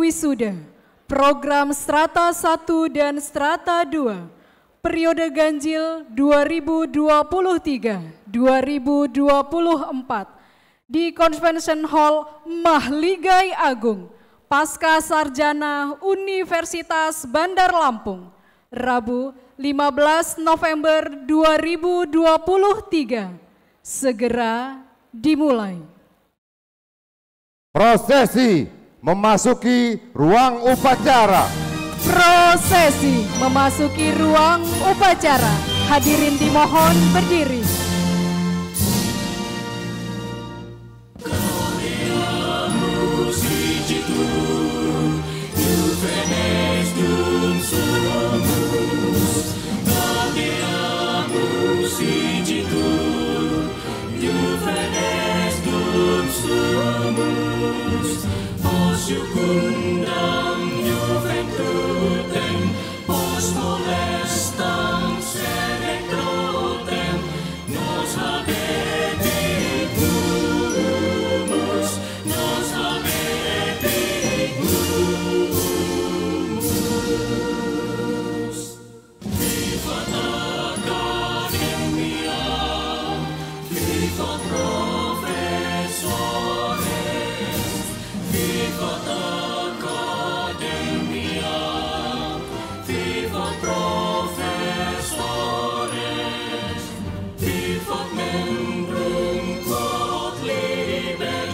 wisuda, program Strata 1 dan Strata 2, periode ganjil 2023-2024 di Convention Hall Mahligai Agung, Pasca Sarjana Universitas Bandar Lampung, Rabu 15 November 2023, segera dimulai. Prosesi memasuki ruang upacara. Prosesi memasuki ruang upacara. Hadirin dimohon berdiri. Secundam juventutem post molestam selectrotem nos habetimus vivat academia, vivat professores, vivat academia, vivat professores, vivat membrum quod liber,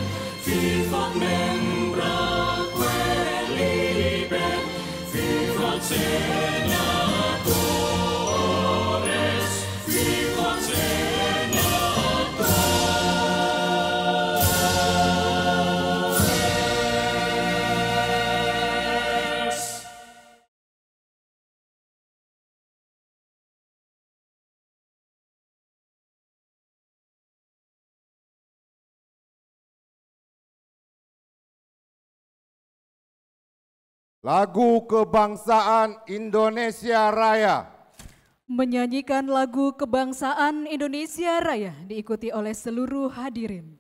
vivat membra quae liber, vivat senatores, vivat Lagu Kebangsaan Indonesia Raya. Menyanyikan lagu Kebangsaan Indonesia Raya diikuti oleh seluruh hadirin.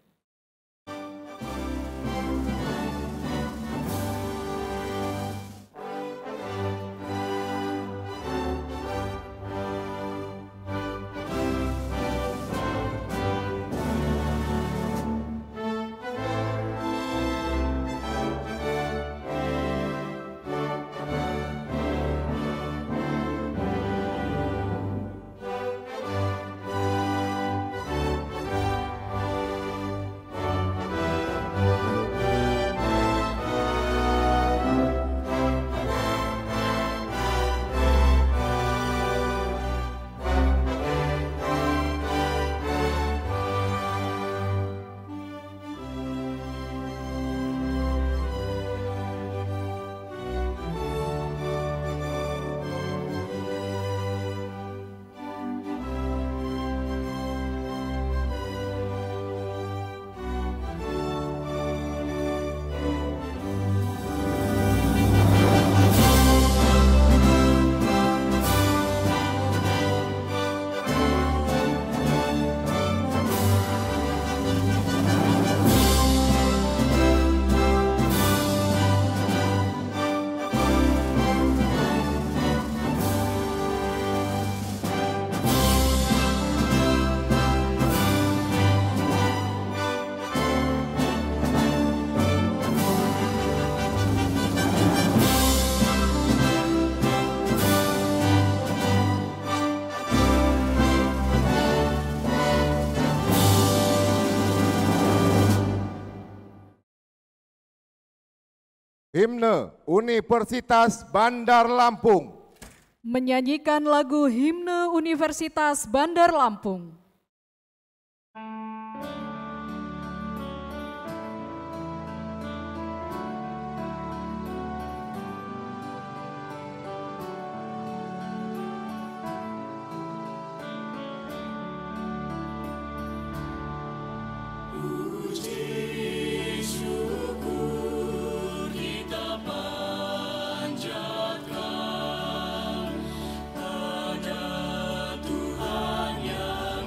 Himne Universitas Bandar Lampung. Menyanyikan lagu Himne Universitas Bandar Lampung. Pada Tuhan yang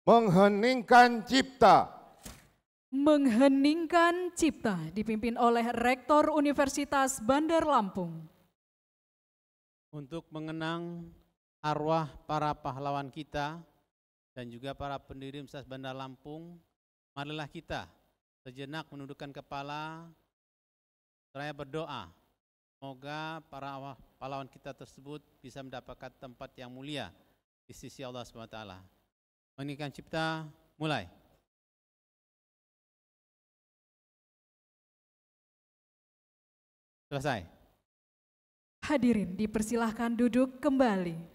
mengheningkan cipta, mengheningkan cipta dipimpin oleh Rektor Universitas Bandar Lampung. Untuk mengenang arwah para pahlawan kita dan juga para pendiri Universitas Bandar Lampung, marilah kita sejenak menundukkan kepala, seraya berdoa. Semoga para pahlawan kita tersebut bisa mendapatkan tempat yang mulia di sisi Allah SWT. Meninggikan cipta, mulai. Selesai. Hadirin dipersilahkan duduk kembali.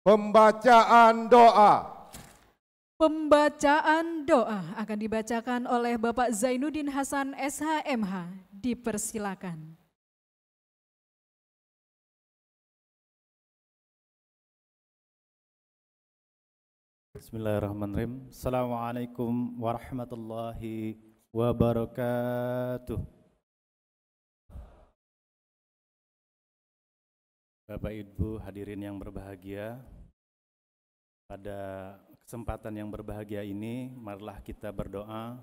pembacaan doa. Pembacaan doa akan dibacakan oleh Bapak Zainuddin Hasan SHMH. Dipersilakan. Bismillahirrahmanirrahim. Assalamualaikum warahmatullahi wabarakatuh. Bapak Ibu hadirin yang berbahagia, pada kesempatan yang berbahagia ini, marilah kita berdoa,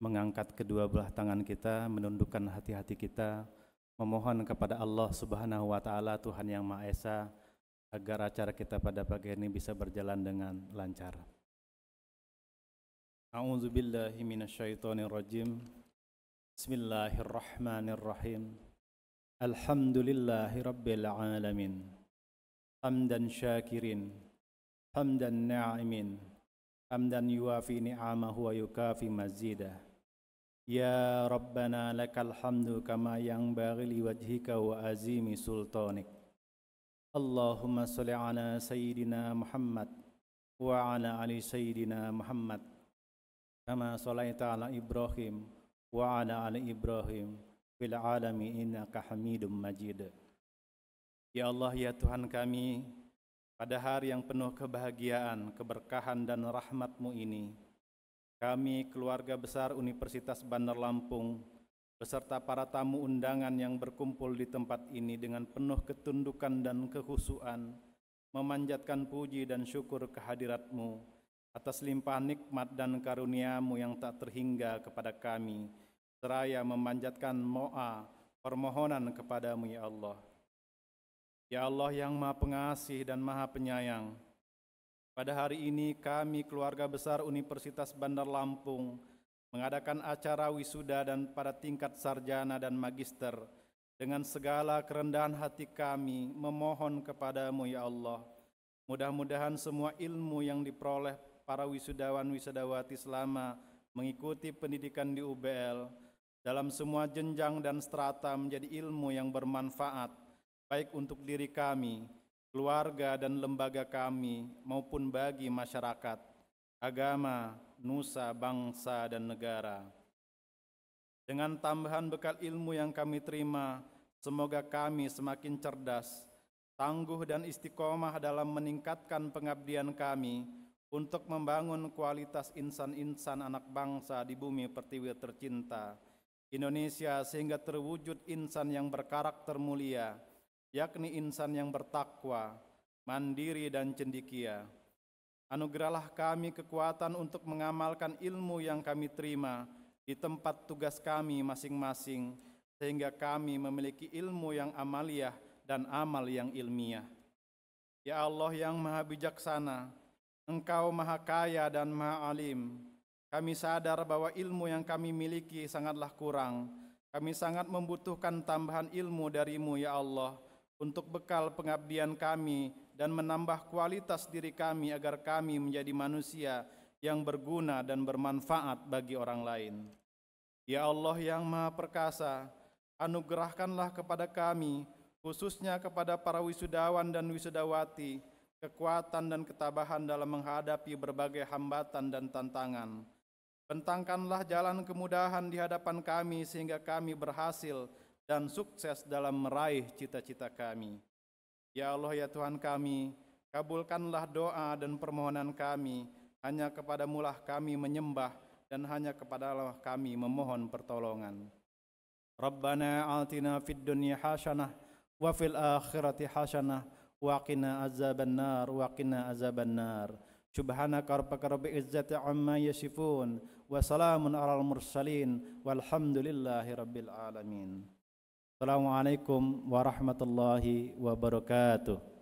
mengangkat kedua belah tangan kita, menundukkan hati-hati kita, memohon kepada Allah Subhanahu wa Ta'ala, Tuhan yang Maha Esa, agar acara kita pada pagi ini bisa berjalan dengan lancar. A'udzubillahi minasyaitonirrajim. Bismillahirrahmanirrahim. Alhamdulillahi rabbil alamin. Hamdan syakirin, hamdan na'imin, hamdan yuwafi ni'amahu wa yukafi mazidah. Ya Rabbana lakal hamdu kama yanbaghi liwajhika wa azimi sultanik. Allahumma salli ala Sayyidina Muhammad wa ala ali Sayyidina Muhammad kama sallaita ala Ibrahim wa ala ali Ibrahim fil alami innaka Hamidum Majid. Ya Allah, ya Tuhan kami, pada hari yang penuh kebahagiaan, keberkahan dan rahmat-Mu ini, kami keluarga besar Universitas Bandar Lampung beserta para tamu undangan yang berkumpul di tempat ini dengan penuh ketundukan dan kekhusyuan, memanjatkan puji dan syukur kehadirat-Mu atas limpahan nikmat dan karunia-Mu yang tak terhingga kepada kami, seraya memanjatkan permohonan kepada-Mu ya Allah. Ya Allah yang Maha Pengasih dan Maha Penyayang, pada hari ini kami keluarga besar Universitas Bandar Lampung mengadakan acara wisuda dan pada tingkat sarjana dan magister dengan segala kerendahan hati kami memohon kepada-Mu ya Allah. Mudah-mudahan semua ilmu yang diperoleh para wisudawan-wisudawati selama mengikuti pendidikan di UBL dalam semua jenjang dan strata menjadi ilmu yang bermanfaat baik untuk diri kami, keluarga dan lembaga kami maupun bagi masyarakat, agama, nusa, bangsa dan negara. Dengan tambahan bekal ilmu yang kami terima, semoga kami semakin cerdas, tangguh dan istiqomah dalam meningkatkan pengabdian kami untuk membangun kualitas insan-insan anak bangsa di bumi pertiwi tercinta Indonesia sehingga terwujud insan yang berkarakter mulia, yakni insan yang bertakwa, mandiri dan cendekia. Anugerahlah kami kekuatan untuk mengamalkan ilmu yang kami terima di tempat tugas kami masing-masing, sehingga kami memiliki ilmu yang amaliyah dan amal yang ilmiah. Ya Allah yang Maha Bijaksana, Engkau Maha Kaya dan Maha Alim. Kami sadar bahwa ilmu yang kami miliki sangatlah kurang. Kami sangat membutuhkan tambahan ilmu dari-Mu ya Allah, untuk bekal pengabdian kami dan menambah kualitas diri kami agar kami menjadi manusia yang berguna dan bermanfaat bagi orang lain. Ya Allah yang Maha Perkasa, anugerahkanlah kepada kami, khususnya kepada para wisudawan dan wisudawati, kekuatan dan ketabahan dalam menghadapi berbagai hambatan dan tantangan. Bentangkanlah jalan kemudahan di hadapan kami sehingga kami berhasil dan sukses dalam meraih cita-cita kami. Ya Allah ya Tuhan kami, kabulkanlah doa dan permohonan kami, hanya kepada-Mu lah kami menyembah dan hanya kepada Allah kami memohon pertolongan. Rabbana atina fid dunya hasanah wa fil akhirati hasanah wa qina azabannar wa qina azabannar. Subhanaka rabbaka rabbil izzati amma yasifun wa salamun alal mursalin walhamdulillahi rabbil alamin. Assalamualaikum warahmatullahi wabarakatuh.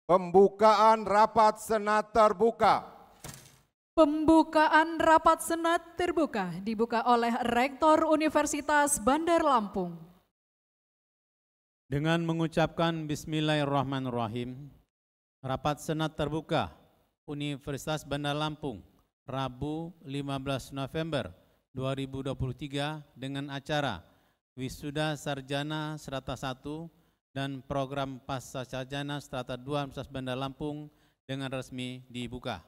Pembukaan rapat Senat terbuka. Pembukaan rapat Senat terbuka dibuka oleh Rektor Universitas Bandar Lampung. Dengan mengucapkan Bismillahirrahmanirrahim, rapat Senat terbuka Universitas Bandar Lampung, Rabu 15 November 2023 dengan acara Wisuda Sarjana Strata 1 dan program Pasca Sarjana Strata 2 Universitas Bandar Lampung dengan resmi dibuka.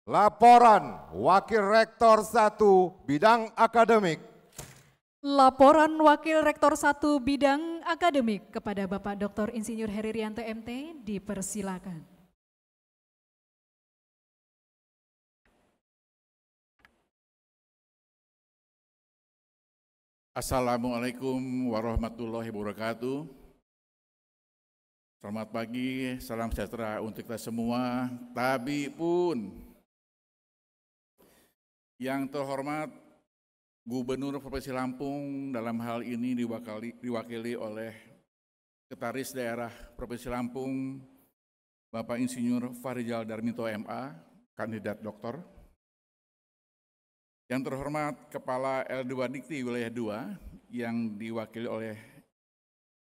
Laporan Wakil Rektor 1 Bidang Akademik. Laporan Wakil Rektor 1 Bidang Akademik kepada Bapak Dr. Insinyur Heri Rianto MT dipersilakan. Assalamualaikum warahmatullahi wabarakatuh. Selamat pagi, salam sejahtera untuk kita semua. Tabi pun. Yang terhormat Gubernur Provinsi Lampung dalam hal ini diwakili oleh Sekretaris Daerah Provinsi Lampung, Bapak Insinyur Farijal Darminto MA, kandidat doktor. Yang terhormat Kepala L2 Dikti Wilayah 2 yang diwakili oleh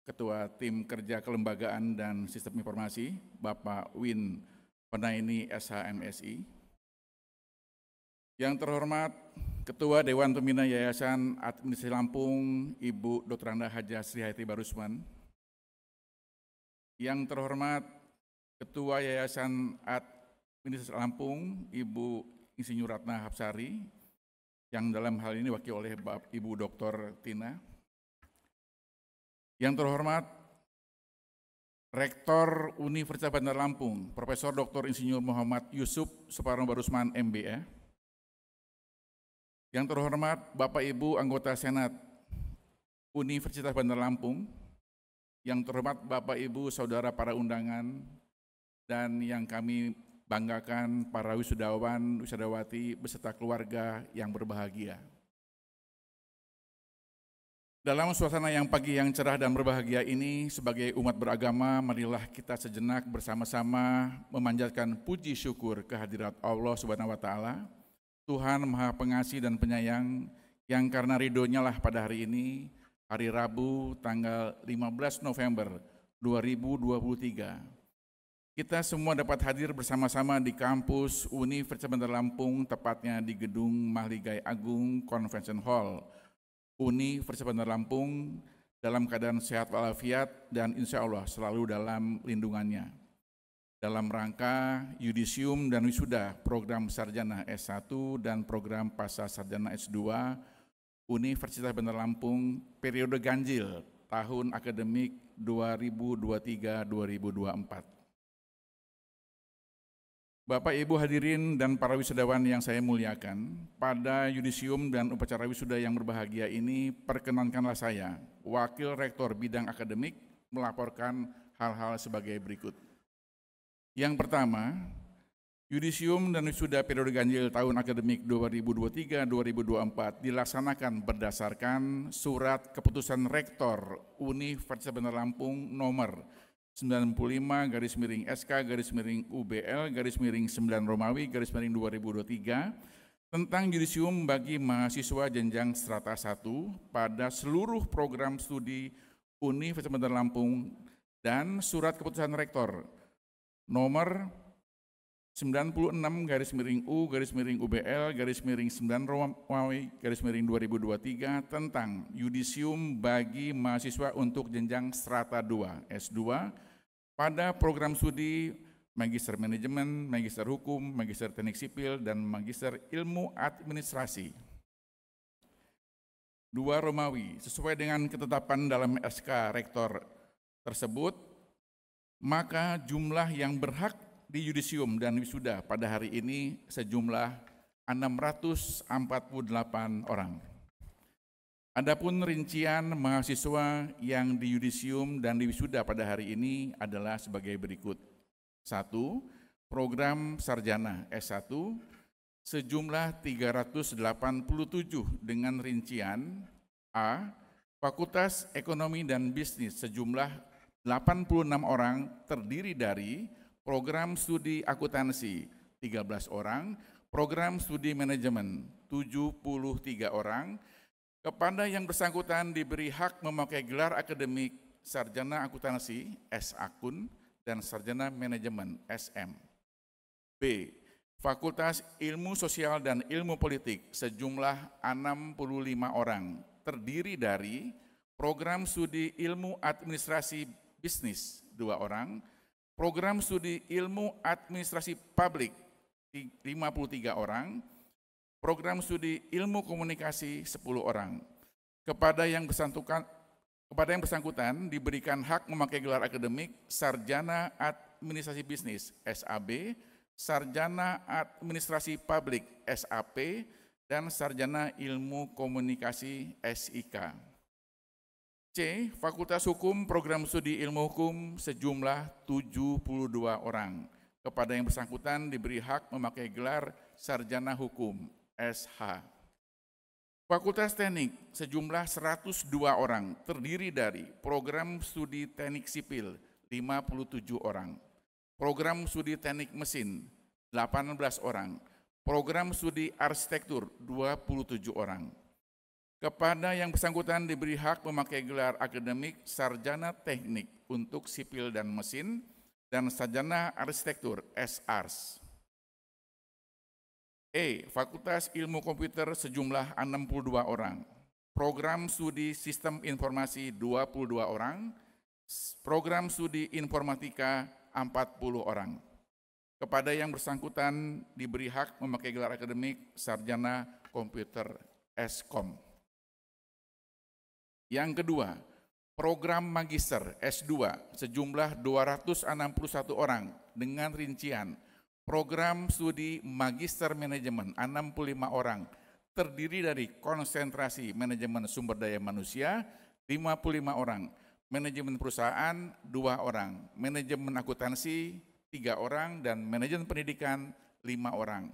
Ketua Tim Kerja Kelembagaan dan Sistem Informasi, Bapak Win Penaini SHMSI. Yang terhormat Ketua Dewan Pembina Yayasan Administrasi Lampung, Ibu Dr. Anda Hajah Sri Hayati Barusman. Yang terhormat Ketua Yayasan Administrasi Lampung, Ibu Insinyur Ratna Hapsari, yang dalam hal ini diwakili oleh Ibu Dr. Tina. Yang terhormat Rektor Universitas Bandar Lampung, Profesor Dr. Insinyur Muhammad Yusuf Suparno Barusman MBA. Yang terhormat Bapak Ibu anggota Senat Universitas Bandar Lampung. Yang terhormat Bapak Ibu saudara para undangan dan yang kami banggakan para wisudawan, wisudawati beserta keluarga yang berbahagia. Dalam suasana yang pagi yang cerah dan berbahagia ini, sebagai umat beragama, marilah kita sejenak bersama-sama memanjatkan puji syukur kehadirat Allah Subhanahu wa Ta'ala, Tuhan Maha Pengasih dan Penyayang, yang karena ridhonya lah pada hari ini, hari Rabu tanggal 15 November 2023, kita semua dapat hadir bersama-sama di kampus Universitas Bandar Lampung, tepatnya di Gedung Mahligai Agung Convention Hall, Universitas Bandar Lampung, dalam keadaan sehat walafiat dan insya Allah selalu dalam lindungannya. Dalam rangka yudisium dan wisuda program Sarjana S1 dan program Pasca Sarjana S2, Universitas Bandar Lampung periode ganjil tahun akademik 2023-2024. Bapak Ibu hadirin dan para wisudawan yang saya muliakan, pada yudisium dan upacara wisuda yang berbahagia ini, perkenankanlah saya, Wakil Rektor Bidang Akademik, melaporkan hal-hal sebagai berikut. Yang pertama, yudisium dan wisuda periode ganjil tahun akademik 2023-2024 dilaksanakan berdasarkan Surat Keputusan Rektor Universitas Bandar Lampung nomor 95/SK/UBL/9 Romawi /2023 tentang yudisium bagi mahasiswa jenjang strata 1 pada seluruh program studi Universitas Bandar Lampung dan Surat Keputusan Rektor nomor 96/U/UBL/9 tentang yudisium bagi mahasiswa untuk jenjang strata 2 S2 pada program studi Magister Manajemen, Magister Hukum, Magister Teknik Sipil, dan Magister Ilmu Administrasi. 2 Romawi, sesuai dengan ketetapan dalam SK Rektor tersebut, maka jumlah yang berhak di yudisium dan wisuda pada hari ini sejumlah 648 orang. Adapun rincian mahasiswa yang di yudisium dan di wisuda pada hari ini adalah sebagai berikut. 1. Program sarjana S1 sejumlah 387 dengan rincian A. Fakultas Ekonomi dan Bisnis sejumlah 86 orang terdiri dari program studi akuntansi 13 orang, program studi manajemen 73 orang. Kepada yang bersangkutan diberi hak memakai gelar akademik sarjana akuntansi S.Akun dan sarjana manajemen SM. B. Fakultas Ilmu Sosial dan Ilmu Politik sejumlah 65 orang terdiri dari program studi Ilmu Administrasi Bisnis 2 orang, program studi Ilmu Administrasi Publik 53 orang, program studi Ilmu Komunikasi 10 orang. Kepada yang bersangkutan diberikan hak memakai gelar akademik Sarjana Administrasi Bisnis SAB, Sarjana Administrasi Publik SAP, dan Sarjana Ilmu Komunikasi SIK. C. Fakultas Hukum Program Studi Ilmu Hukum sejumlah 72 orang. Kepada yang bersangkutan diberi hak memakai gelar Sarjana Hukum SH. Fakultas Teknik sejumlah 102 orang terdiri dari program studi Teknik Sipil 57 orang, program studi Teknik Mesin 18 orang, program studi Arsitektur 27 orang. Kepada yang bersangkutan diberi hak memakai gelar akademik Sarjana Teknik untuk Sipil dan Mesin dan Sarjana Arsitektur SARS. E. Fakultas Ilmu Komputer sejumlah 62 orang, program studi Sistem Informasi 22 orang, program studi Informatika 40 orang. Kepada yang bersangkutan diberi hak memakai gelar akademik Sarjana Komputer Eskom. Yang kedua, program Magister S2 sejumlah 261 orang dengan rincian program studi Magister Manajemen 65 orang terdiri dari konsentrasi manajemen sumber daya manusia 55 orang, manajemen perusahaan 2 orang, manajemen akuntansi 3 orang, dan manajemen pendidikan 5 orang.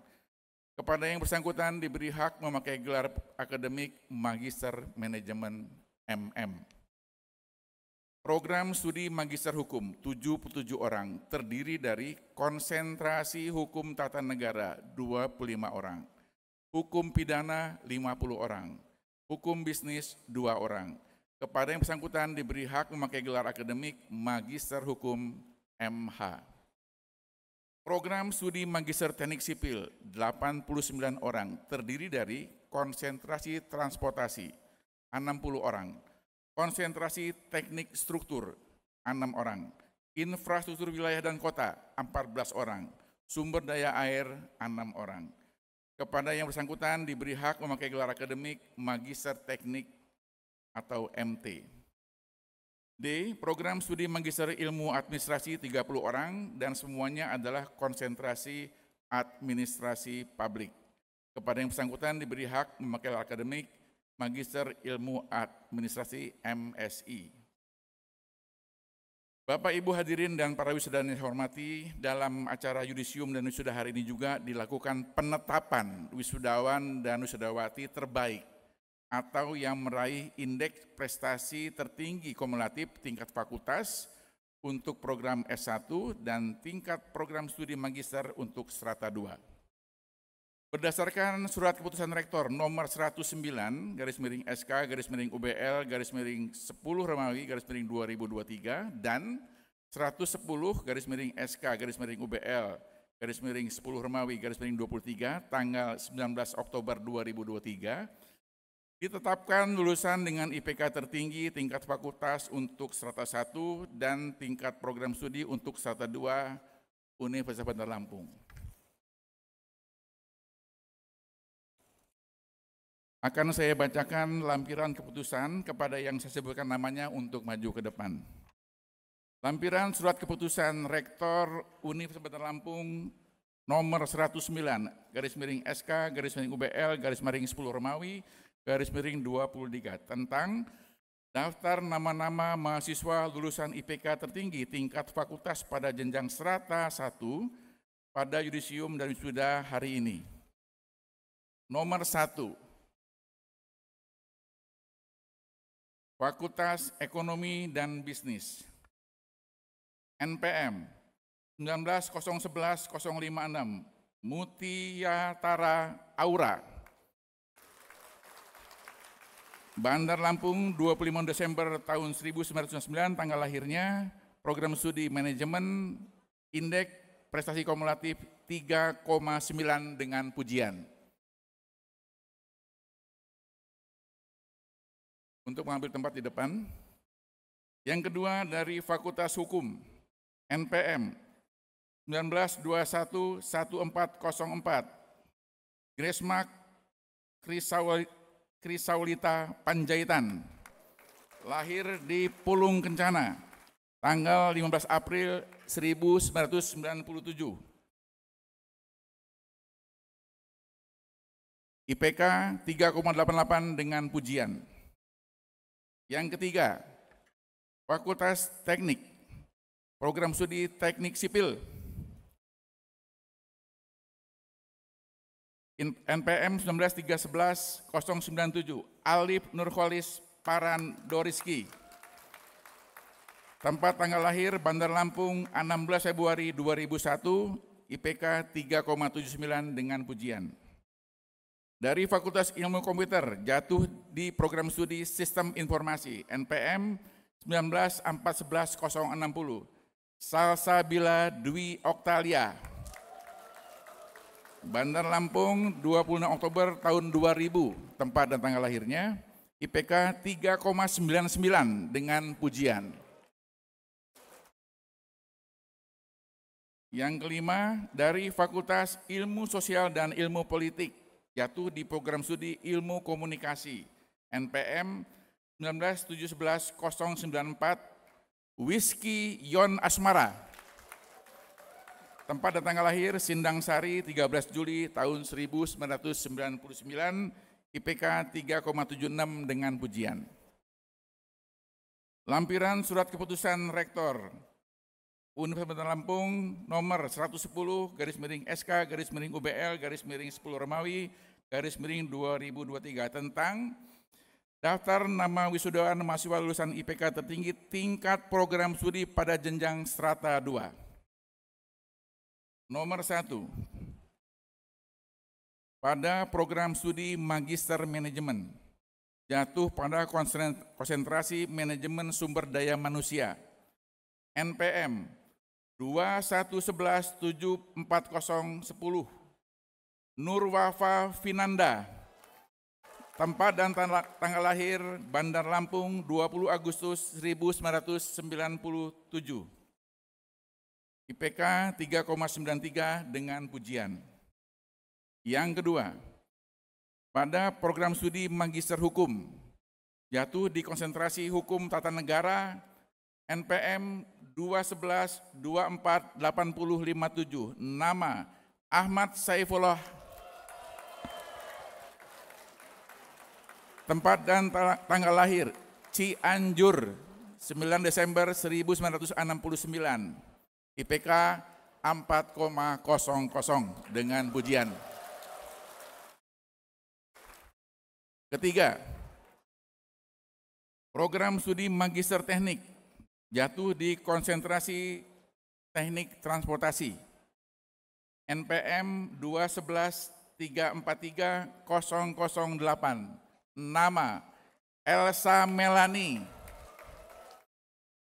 Kepada yang bersangkutan diberi hak memakai gelar akademik Magister Manajemen MM. Program studi Magister Hukum 77 orang terdiri dari konsentrasi hukum tata negara 25 orang, hukum pidana 50 orang, hukum bisnis 2 orang. Kepada yang bersangkutan diberi hak memakai gelar akademik Magister Hukum MH. Program studi Magister Teknik Sipil 89 orang terdiri dari konsentrasi transportasi 60 orang, konsentrasi teknik struktur 6 orang, infrastruktur wilayah dan kota 14 orang, sumber daya air 6 orang. Kepada yang bersangkutan diberi hak memakai gelar akademik Magister Teknik atau MT. D. Program studi Magister Ilmu Administrasi 30 orang dan semuanya adalah konsentrasi administrasi publik. Kepada yang bersangkutan diberi hak memakai gelar akademik Magister Ilmu Administrasi MSI. Bapak Ibu hadirin dan para wisudawan yang saya hormati, dalam acara yudisium dan wisuda hari ini juga dilakukan penetapan wisudawan dan wisudawati terbaik atau yang meraih indeks prestasi tertinggi kumulatif tingkat fakultas untuk program S1 dan tingkat program studi magister untuk strata 2. Berdasarkan surat keputusan rektor nomor 109/SK/UBL/10 Romawi/2023 dan 110/SK/UBL/10 10 Romawi 23 tanggal 19 Oktober 2023 ditetapkan lulusan dengan IPK tertinggi tingkat fakultas untuk strata 1 dan tingkat program studi untuk strata 2 Universitas Bandar Lampung. Akan saya bacakan lampiran keputusan kepada yang saya sebutkan namanya untuk maju ke depan. Lampiran surat keputusan Rektor Universitas Bandar Lampung nomor 109 /SK/UBL/10 Romawi /23 tentang daftar nama-nama mahasiswa lulusan IPK tertinggi tingkat fakultas pada jenjang strata 1 pada yudisium dan wisuda hari ini. Nomor 1, Fakultas Ekonomi dan Bisnis, NPM 19011056 Mutiara Aura, Bandar Lampung 25 Desember tahun 1999 tanggal lahirnya, program studi manajemen, indeks prestasi kumulatif 3,9 dengan pujian. Untuk mengambil tempat di depan. Yang kedua dari Fakultas Hukum, NPM 19211404, Gresma Krisaulita Panjaitan, lahir di Pulung Kencana, tanggal 15 April 1997. IPK 3,88 dengan pujian. Yang ketiga, Fakultas Teknik, program studi Teknik Sipil, NPM 19311-097, Alif Nurholis Parandoriski, tempat tanggal lahir Bandar Lampung 16 Februari 2001, IPK 3,79 dengan pujian. Dari Fakultas Ilmu Komputer, jatuh di program studi Sistem Informasi, NPM 19411-060, Salsabila Dwi Oktalia, Bandar Lampung 26 Oktober tahun 2000, tempat dan tanggal lahirnya, IPK 3,99 dengan pujian. Yang kelima, dari Fakultas Ilmu Sosial dan Ilmu Politik, jatuh di program studi Ilmu Komunikasi, NPM 19711-094, Whisky Yon Asmara, tempat dan tanggal lahir Sindang Sari 13 Juli tahun 1999, IPK 3,76 dengan pujian. Lampiran surat keputusan Rektor Universitas Bandar Lampung nomor 110/SK/UBL/10 Romawi /2023 tentang daftar nama wisudaan mahasiswa lulusan IPK tertinggi tingkat program studi pada jenjang strata 2. Nomor 1, pada program studi Magister Manajemen, jatuh pada konsentrasi manajemen sumber daya manusia, NPM 2111740010, Nurwafa Finanda, tempat dan tanggal lahir Bandar Lampung 20 Agustus 1997, IPK 3,93 dengan pujian. Yang kedua, pada program studi Magister Hukum, jatuh di konsentrasi Hukum Tata Negara, NPM 211248057, nama Ahmad Saifullah, tempat dan tanggal lahir Cianjur 9 Desember 1969, IPK 4,00 dengan pujian. Ketiga, program studi Magister Teknik, jatuh di konsentrasi Teknik Transportasi, NPM 211343008, nama Elsa Melani,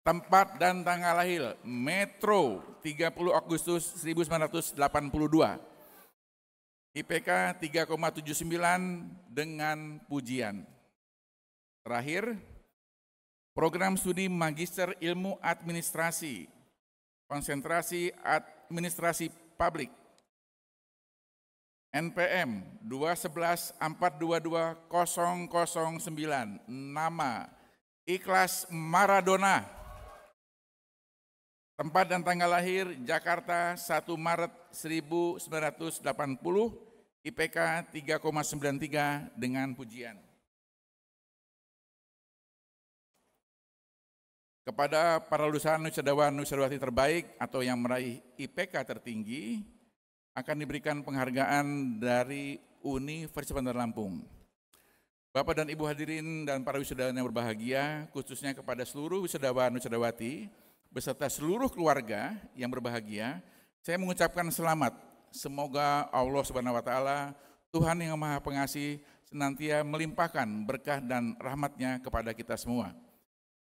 Tempat dan tanggal lahir Metro 30 Agustus 1982. IPK 3,79 dengan pujian. Terakhir, program studi Magister Ilmu Administrasi, konsentrasi Administrasi Publik, NPM 211422009, nama Ikhlas Maradona. Tempat dan tanggal lahir Jakarta 1 Maret 1980, IPK 3,93 dengan pujian. Kepada para lulusan wisudawan wisudawati terbaik atau yang meraih IPK tertinggi akan diberikan penghargaan dari Universitas Bandar Lampung. Bapak dan Ibu hadirin dan para wisudawan yang berbahagia, khususnya kepada seluruh wisudawan wisudawati beserta seluruh keluarga yang berbahagia, saya mengucapkan selamat. Semoga Allah Subhanahu wa Ta'ala, Tuhan yang Maha Pengasih, senantiasa melimpahkan berkah dan rahmat-Nya kepada kita semua.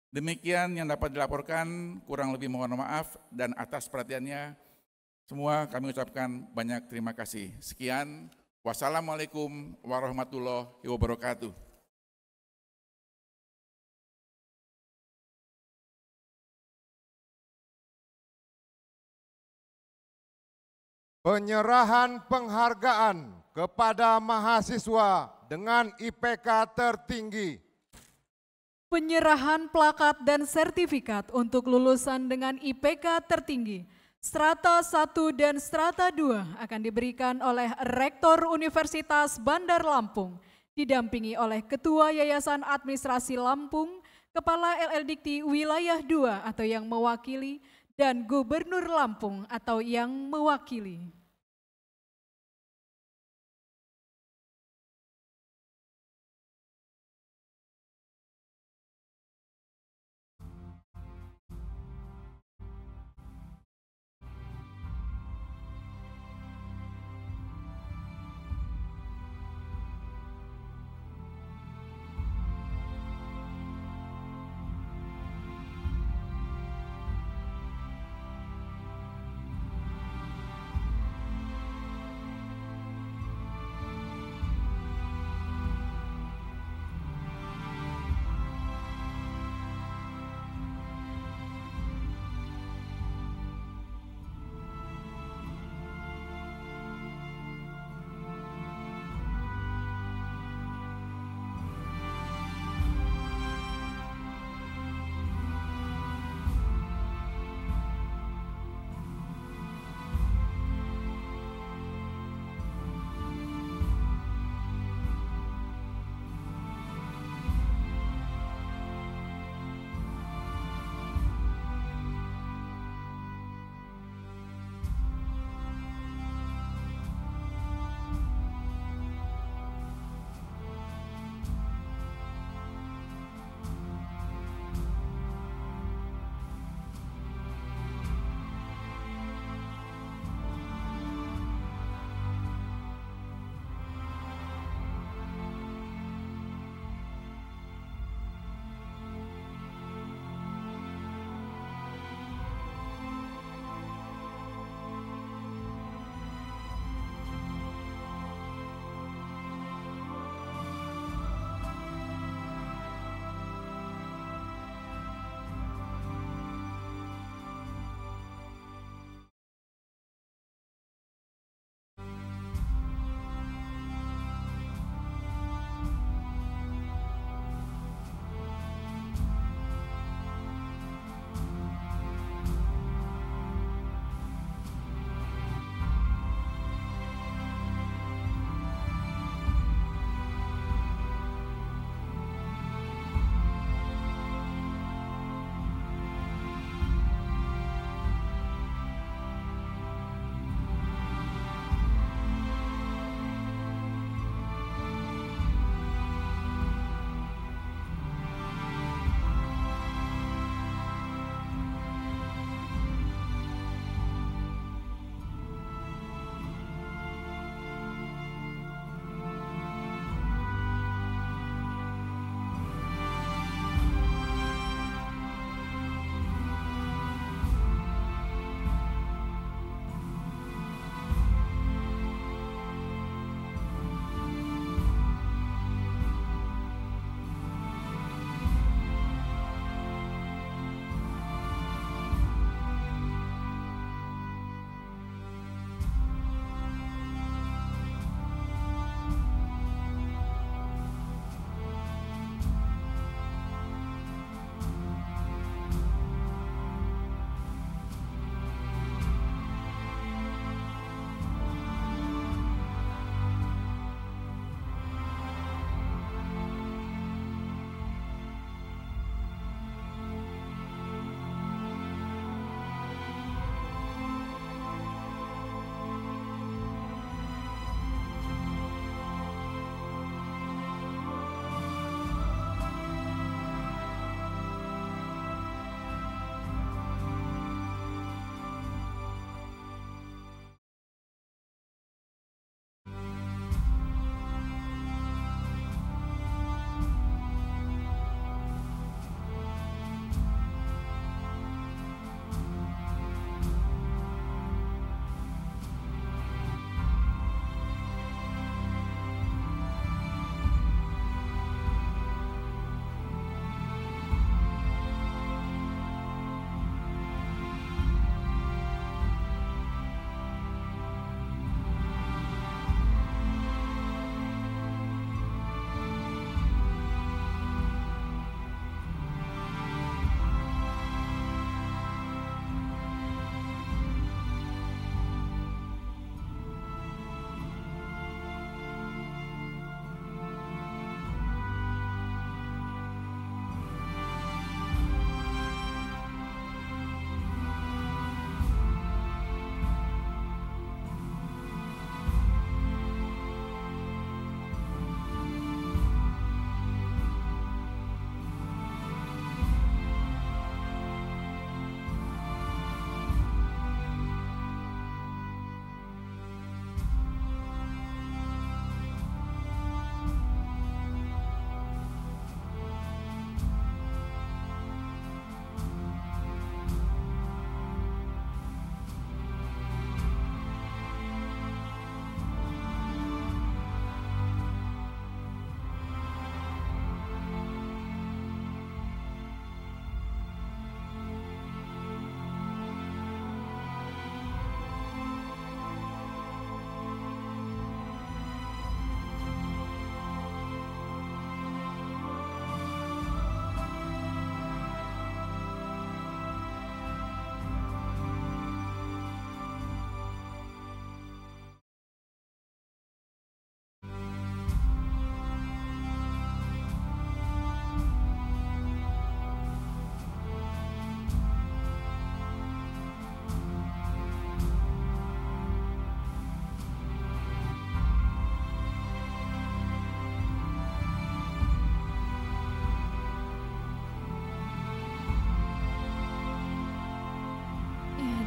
Demikian yang dapat dilaporkan, kurang lebih mohon maaf, dan atas perhatiannya semua kami ucapkan banyak terima kasih. Sekian, wassalamualaikum warahmatullahi wabarakatuh. Penyerahan penghargaan kepada mahasiswa dengan IPK tertinggi. Penyerahan plakat dan sertifikat untuk lulusan dengan IPK tertinggi Strata 1 dan Strata 2 akan diberikan oleh Rektor Universitas Bandar Lampung, didampingi oleh Ketua Yayasan Administrasi Lampung, Kepala LL Dikti Wilayah 2 atau yang mewakili, dan Gubernur Lampung atau yang mewakili.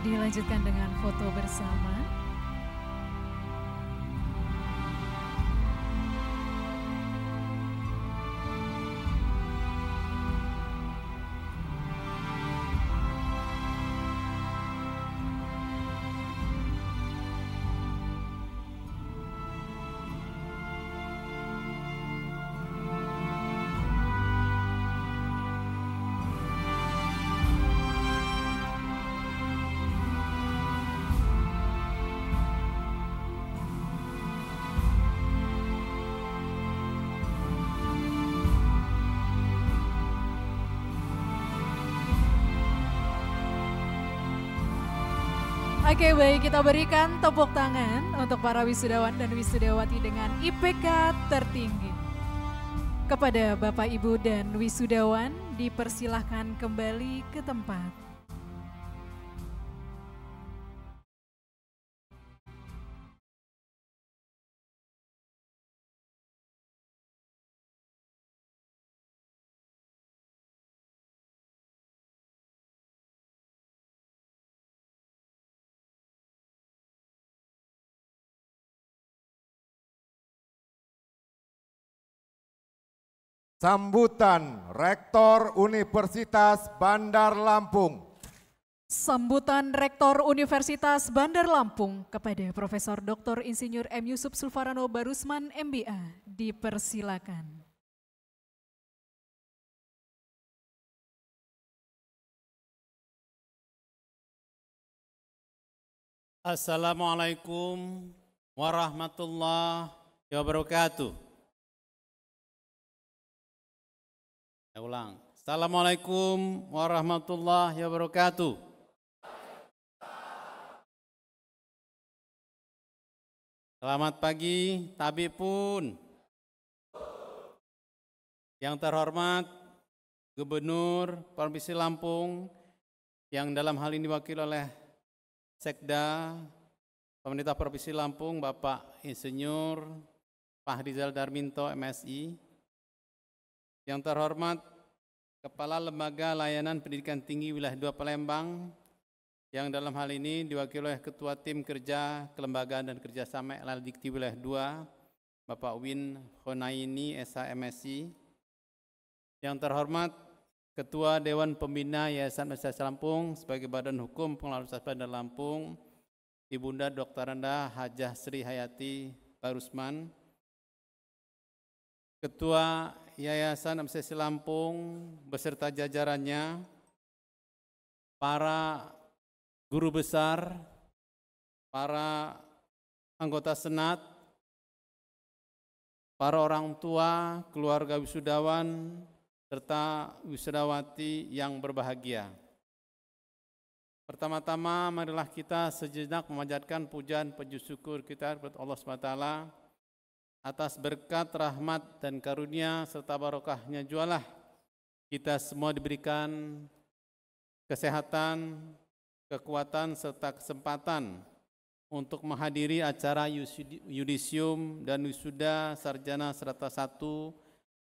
Dilanjutkan dengan foto bersama. Oke, baik, kita berikan tepuk tangan untuk para wisudawan dan wisudawati dengan IPK tertinggi. Kepada Bapak, Ibu, dan wisudawan dipersilahkan kembali ke tempat. Sambutan Rektor Universitas Bandar Lampung. Sambutan Rektor Universitas Bandar Lampung kepada Profesor Dr. Insinyur M. Yusuf Sulfarano Barusman MBA dipersilakan. Assalamualaikum warahmatullahi wabarakatuh. Saya ulang. Assalamualaikum warahmatullahi wabarakatuh. Selamat pagi, Tabib pun. Yang terhormat Gubernur Provinsi Lampung, yang dalam hal ini diwakili oleh Sekda Pemerintah Provinsi Lampung, Bapak Insinyur Fahrizal Darminto, MSI. Yang terhormat Kepala Lembaga Layanan Pendidikan Tinggi Wilayah 2 Palembang, yang dalam hal ini diwakili oleh Ketua Tim Kerja Kelembagaan dan Kerjasama LL Dikti Wilayah 2, Bapak Win Honaini, SHMSI. Yang terhormat Ketua Dewan Pembina Yayasan Universitas Lampung sebagai Badan Hukum Pengelola Universitas Bandar Lampung, Ibunda Dr. Rendah Hajah Sri Hayati Barusman. Ketua Yayasan Universitas Lampung beserta jajarannya, para guru besar, para anggota senat, para orang tua, keluarga wisudawan, serta wisudawati yang berbahagia. Pertama-tama marilah kita sejenak memanjatkan pujian puji syukur kita kepada Allah SWT atas berkat, rahmat, dan karunia serta barokahnya jualah kita semua diberikan kesehatan, kekuatan, serta kesempatan untuk menghadiri acara yudisium dan wisuda sarjana serata 1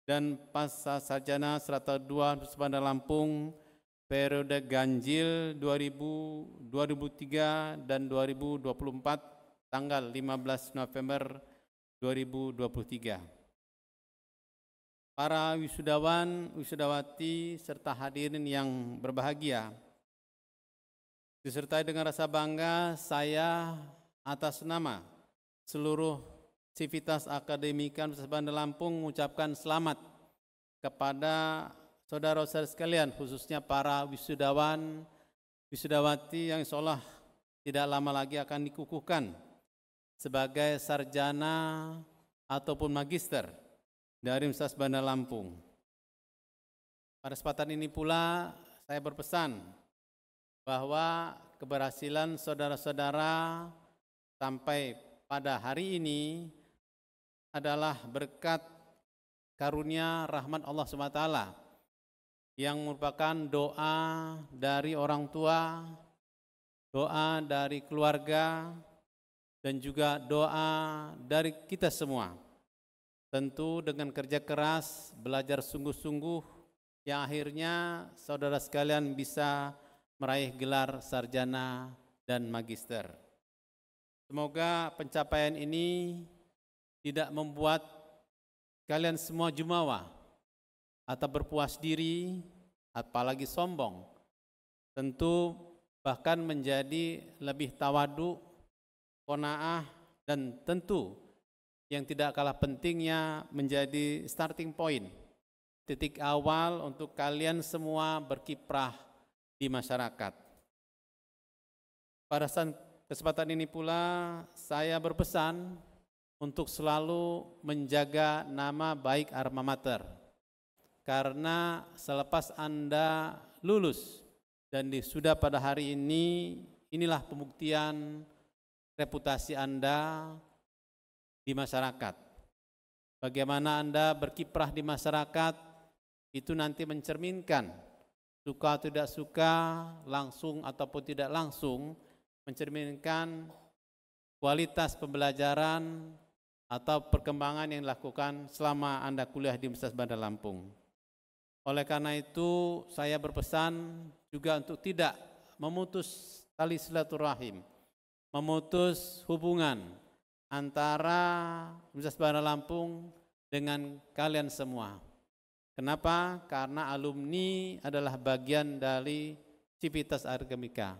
dan pasca sarjana serata 2 Universitas Bandar Lampung periode ganjil 2003 dan 2024 tanggal 15 November 2023. Para wisudawan, wisudawati, serta hadirin yang berbahagia, disertai dengan rasa bangga saya atas nama seluruh sivitas akademika Universitas Bandar Lampung mengucapkan selamat kepada saudara-saudara sekalian, khususnya para wisudawan, wisudawati yang insyaallah tidak lama lagi akan dikukuhkan sebagai sarjana ataupun magister dari Universitas Bandar Lampung. Pada kesempatan ini pula saya berpesan bahwa keberhasilan saudara-saudara sampai pada hari ini adalah berkat karunia rahmat Allah SWT yang merupakan doa dari orang tua, doa dari keluarga, dan juga doa dari kita semua. Tentu dengan kerja keras, belajar sungguh-sungguh, yang akhirnya saudara sekalian bisa meraih gelar sarjana dan magister. Semoga pencapaian ini tidak membuat kalian semua jumawa atau berpuas diri, apalagi sombong. Tentu bahkan menjadi lebih tawadu, qanaah, dan tentu yang tidak kalah pentingnya menjadi starting point, titik awal untuk kalian semua berkiprah di masyarakat. Pada kesempatan ini pula saya berpesan untuk selalu menjaga nama baik alma mater, karena selepas Anda lulus dan sudah pada hari ini, inilah pembuktian reputasi Anda di masyarakat. Bagaimana Anda berkiprah di masyarakat, itu nanti mencerminkan, suka atau tidak suka, langsung ataupun tidak langsung, mencerminkan kualitas pembelajaran atau perkembangan yang dilakukan selama Anda kuliah di Universitas Bandar Lampung. Oleh karena itu, saya berpesan juga untuk tidak memutus tali silaturahim, memutus hubungan antara Universitas Bandar Lampung dengan kalian semua. Kenapa? Karena alumni adalah bagian dari Civitas Akademika.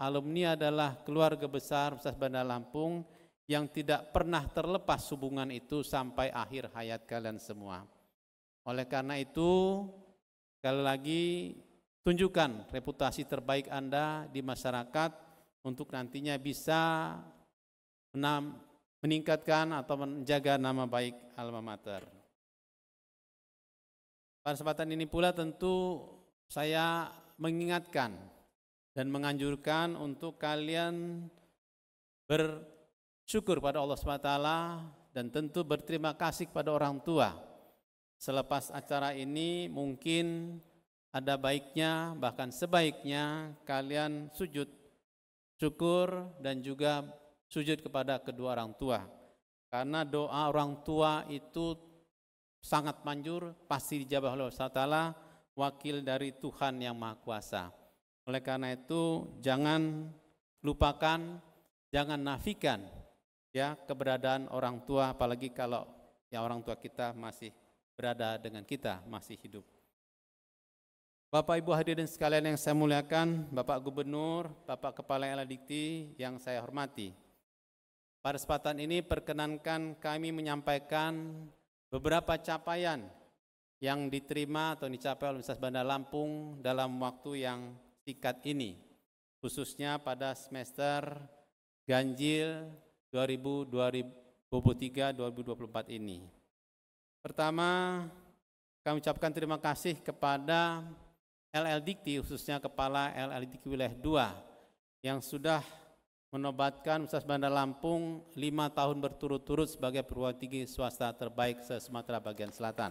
Alumni adalah keluarga besar Universitas Bandar Lampung yang tidak pernah terlepas hubungan itu sampai akhir hayat kalian semua. Oleh karena itu, sekali lagi tunjukkan reputasi terbaik Anda di masyarakat untuk nantinya bisa meningkatkan atau menjaga nama baik alma mater. Pada kesempatan ini pula tentu saya mengingatkan dan menganjurkan untuk kalian bersyukur pada Allah SWT dan tentu berterima kasih kepada orang tua. Selepas acara ini mungkin ada baiknya, bahkan sebaiknya kalian sujud syukur dan juga sujud kepada kedua orang tua. Karena doa orang tua itu sangat manjur, pasti dijabah oleh Allah Ta'ala, wakil dari Tuhan yang Maha Kuasa. Oleh karena itu jangan lupakan, jangan nafikan ya keberadaan orang tua, apalagi kalau ya orang tua kita masih berada dengan kita, masih hidup. Bapak Ibu hadirin sekalian yang saya muliakan, Bapak Gubernur, Bapak Kepala LLDikti yang saya hormati. Pada kesempatan ini perkenankan kami menyampaikan beberapa capaian yang diterima atau dicapai oleh Universitas Bandar Lampung dalam waktu yang singkat ini, khususnya pada semester ganjil 2023-2024 ini. Pertama, kami ucapkan terima kasih kepada LLDikti, khususnya Kepala LLDikti Wilayah 2 yang sudah menobatkan Universitas Bandar Lampung 5 tahun berturut-turut sebagai perguruan tinggi swasta terbaik se-Sumatera bagian selatan.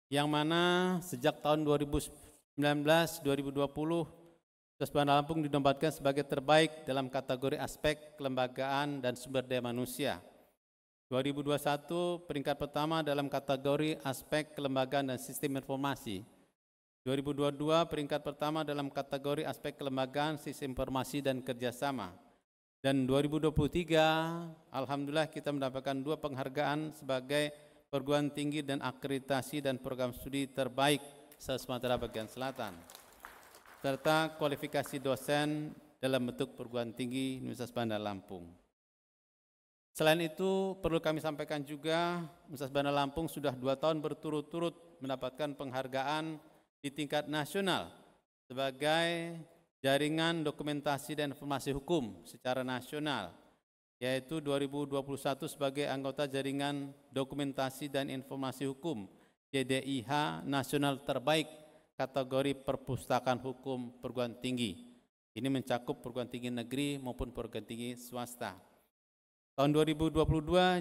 Yang mana sejak tahun 2019-2020 Universitas Bandar Lampung dinobatkan sebagai terbaik dalam kategori aspek kelembagaan dan sumber daya manusia. 2021 peringkat pertama dalam kategori aspek kelembagaan dan sistem informasi. 2022 peringkat pertama dalam kategori aspek kelembagaan, sistem informasi dan kerjasama. Dan 2023 alhamdulillah kita mendapatkan 2 penghargaan sebagai perguruan tinggi dan akreditasi dan program studi terbaik se-Sumatera bagian selatan, serta kualifikasi dosen dalam bentuk perguruan tinggi Universitas Bandar Lampung. Selain itu, perlu kami sampaikan juga, Universitas Bandar Lampung sudah 2 tahun berturut-turut mendapatkan penghargaan di tingkat nasional sebagai jaringan dokumentasi dan informasi hukum secara nasional, yaitu 2021 sebagai anggota jaringan dokumentasi dan informasi hukum JDIH nasional terbaik kategori perpustakaan hukum perguruan tinggi. Ini mencakup perguruan tinggi negeri maupun perguruan tinggi swasta. Tahun 2022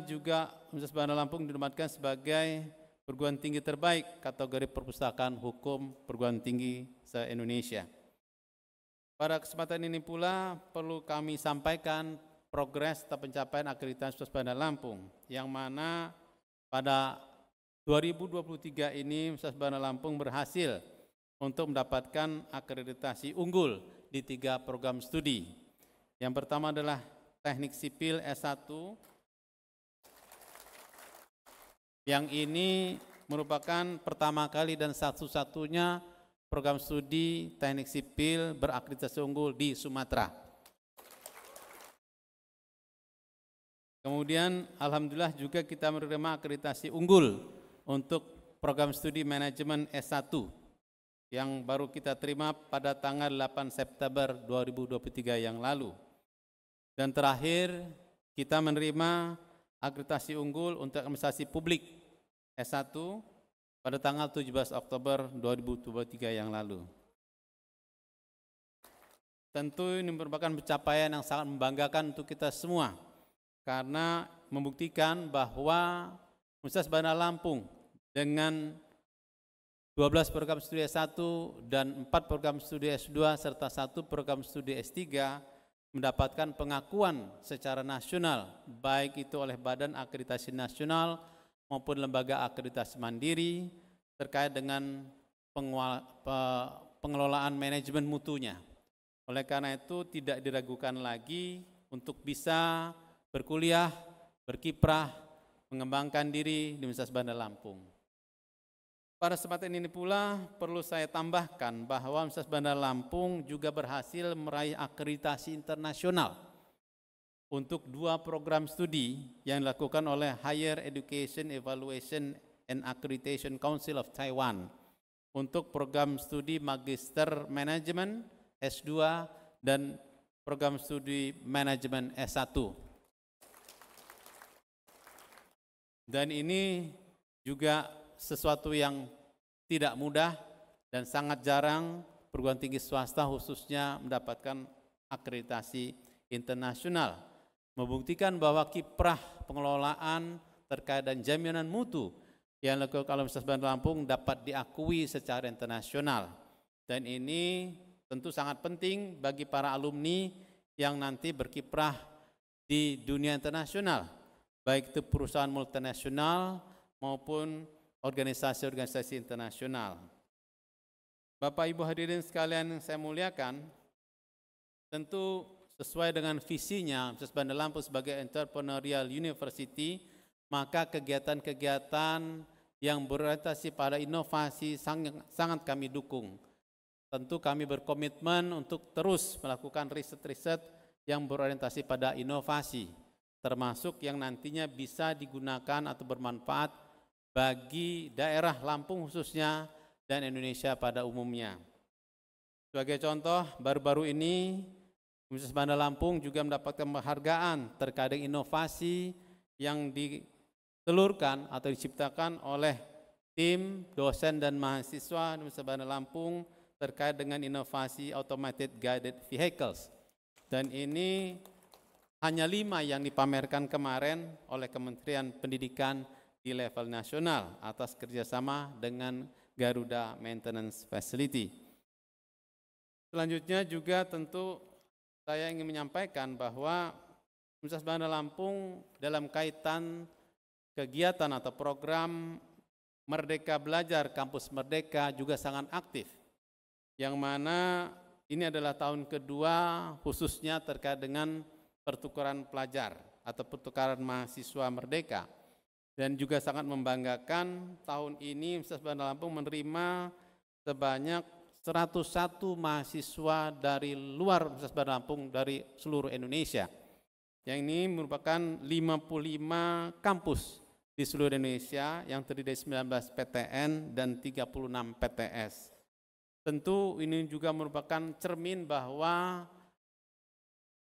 juga Universitas Bandar Lampung dinobatkan sebagai perguruan tinggi terbaik kategori perpustakaan hukum perguruan tinggi se-Indonesia. Pada kesempatan ini pula perlu kami sampaikan progres atau pencapaian akreditasi Universitas Bandar Lampung, yang mana pada 2023 ini Universitas Bandar Lampung berhasil untuk mendapatkan akreditasi unggul di 3 program studi. Yang pertama adalah Teknik Sipil S1, yang ini merupakan pertama kali dan satu-satunya program studi teknik sipil berakreditasi unggul di Sumatera. Kemudian alhamdulillah juga kita menerima akreditasi unggul untuk program studi manajemen S1 yang baru kita terima pada tanggal 8 September 2023 yang lalu. Dan terakhir kita menerima akreditasi unggul untuk administrasi publik S1 pada tanggal 17 Oktober 2023 yang lalu. Tentu ini merupakan pencapaian yang sangat membanggakan untuk kita semua, karena membuktikan bahwa Universitas Bandar Lampung dengan 12 program studi S1 dan 4 program studi S2 serta 1 program studi S3 mendapatkan pengakuan secara nasional, baik itu oleh Badan Akreditasi Nasional maupun lembaga akreditasi mandiri terkait dengan pengelolaan manajemen mutunya. Oleh karena itu tidak diragukan lagi untuk bisa berkuliah, berkiprah, mengembangkan diri di Universitas Bandar Lampung. Pada kesempatan ini pula perlu saya tambahkan bahwa Universitas Bandar Lampung juga berhasil meraih akreditasi internasional untuk 2 program studi yang dilakukan oleh Higher Education Evaluation and Accreditation Council of Taiwan untuk program studi Magister Manajemen S2 dan program studi Manajemen S1. Dan ini juga sesuatu yang tidak mudah dan sangat jarang perguruan tinggi swasta khususnya mendapatkan akreditasi internasional, membuktikan bahwa kiprah pengelolaan terkait dan jaminan mutu yang dilakukan oleh Universitas Bandar Lampung dapat diakui secara internasional. Dan ini tentu sangat penting bagi para alumni yang nanti berkiprah di dunia internasional, baik itu perusahaan multinasional maupun organisasi-organisasi internasional. Bapak Ibu hadirin sekalian yang saya muliakan, tentu sesuai dengan visinya Universitas Bandar Lampung sebagai entrepreneurial university, maka kegiatan-kegiatan yang berorientasi pada inovasi sangat kami dukung. Tentu kami berkomitmen untuk terus melakukan riset-riset yang berorientasi pada inovasi, termasuk yang nantinya bisa digunakan atau bermanfaat bagi daerah Lampung khususnya dan Indonesia pada umumnya. Sebagai contoh, baru-baru ini Universitas Bandar Lampung juga mendapatkan penghargaan terkait inovasi yang ditelurkan atau diciptakan oleh tim dosen dan mahasiswa Universitas Bandar Lampung terkait dengan inovasi automated guided vehicles. Dan ini hanya 5 yang dipamerkan kemarin oleh Kementerian Pendidikan di level nasional atas kerjasama dengan Garuda Maintenance Facility. Selanjutnya juga tentu saya ingin menyampaikan bahwa Universitas Bandar Lampung dalam kaitan kegiatan atau program Merdeka Belajar Kampus Merdeka juga sangat aktif, yang mana ini adalah tahun kedua khususnya terkait dengan pertukaran pelajar atau pertukaran mahasiswa merdeka. Dan juga sangat membanggakan tahun ini Universitas Bandar Lampung menerima sebanyak 101 mahasiswa dari luar Universitas Bandar Lampung dari seluruh Indonesia. Yang ini merupakan 55 kampus di seluruh Indonesia yang terdiri dari 19 PTN dan 36 PTS. Tentu ini juga merupakan cermin bahwa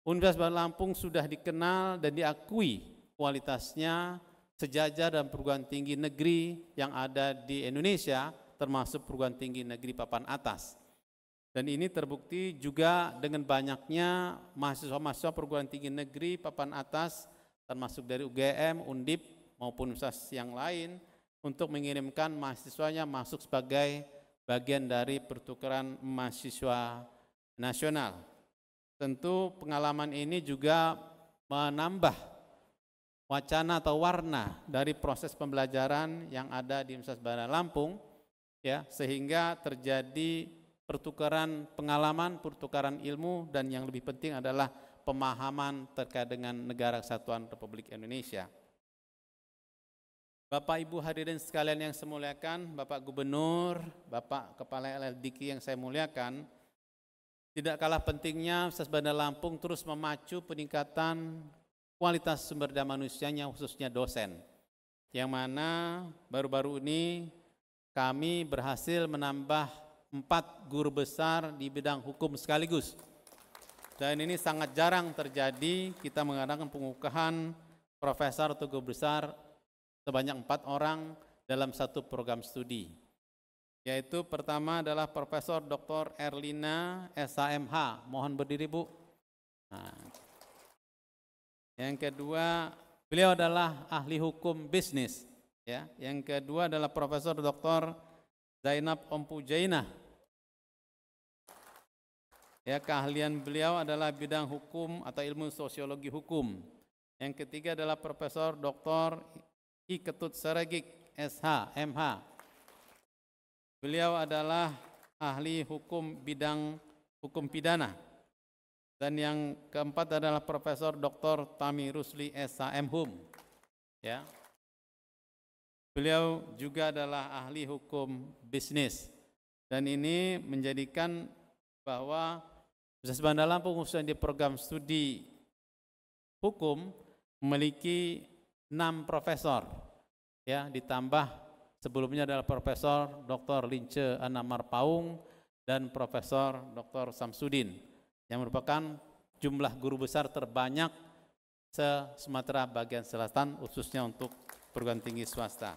Universitas Bandar Lampung sudah dikenal dan diakui kualitasnya sejajar dan perguruan tinggi negeri yang ada di Indonesia, termasuk perguruan tinggi negeri papan atas. Dan ini terbukti juga dengan banyaknya mahasiswa-mahasiswa perguruan tinggi negeri papan atas, termasuk dari UGM, Undip, maupun universitas yang lain, untuk mengirimkan mahasiswanya masuk sebagai bagian dari pertukaran mahasiswa nasional. Tentu pengalaman ini juga menambah wacana atau warna dari proses pembelajaran yang ada di Universitas Bandar Lampung, ya, sehingga terjadi pertukaran pengalaman, pertukaran ilmu, dan yang lebih penting adalah pemahaman terkait dengan Negara Kesatuan Republik Indonesia. Bapak Ibu hadirin sekalian yang saya muliakan, Bapak Gubernur, Bapak Kepala LLDIKI yang saya muliakan, tidak kalah pentingnya Universitas Bandar Lampung terus memacu peningkatan kualitas sumber daya manusianya, khususnya dosen. Yang mana baru-baru ini kami berhasil menambah 4 guru besar di bidang hukum sekaligus. Dan ini sangat jarang terjadi, kita mengadakan pengukuhan profesor atau guru besar sebanyak 4 orang dalam satu program studi. Yaitu pertama adalah Profesor Dr. Erlina SHMH, mohon berdiri Bu. Nah, yang kedua, beliau adalah ahli hukum bisnis. Ya, yang kedua adalah Profesor Dr. Zainab Ompujainah. Ya, keahlian beliau adalah bidang hukum atau ilmu sosiologi hukum. Yang ketiga adalah Profesor Dr. I Ketut Saregik SH MH. Beliau adalah ahli hukum bidang hukum pidana. Dan yang keempat adalah Profesor Dr. Tami Rusli SH MHum. Ya. Beliau juga adalah ahli hukum bisnis. Dan ini menjadikan bahwa Universitas Bandar Lampung khususnya di program studi hukum memiliki 6 profesor, ya, ditambah sebelumnya adalah Profesor Dr. Lince Anamar Paung dan Profesor Dr. Samsudin yang merupakan jumlah guru besar terbanyak se-Sumatera bagian selatan khususnya untuk perguruan tinggi swasta.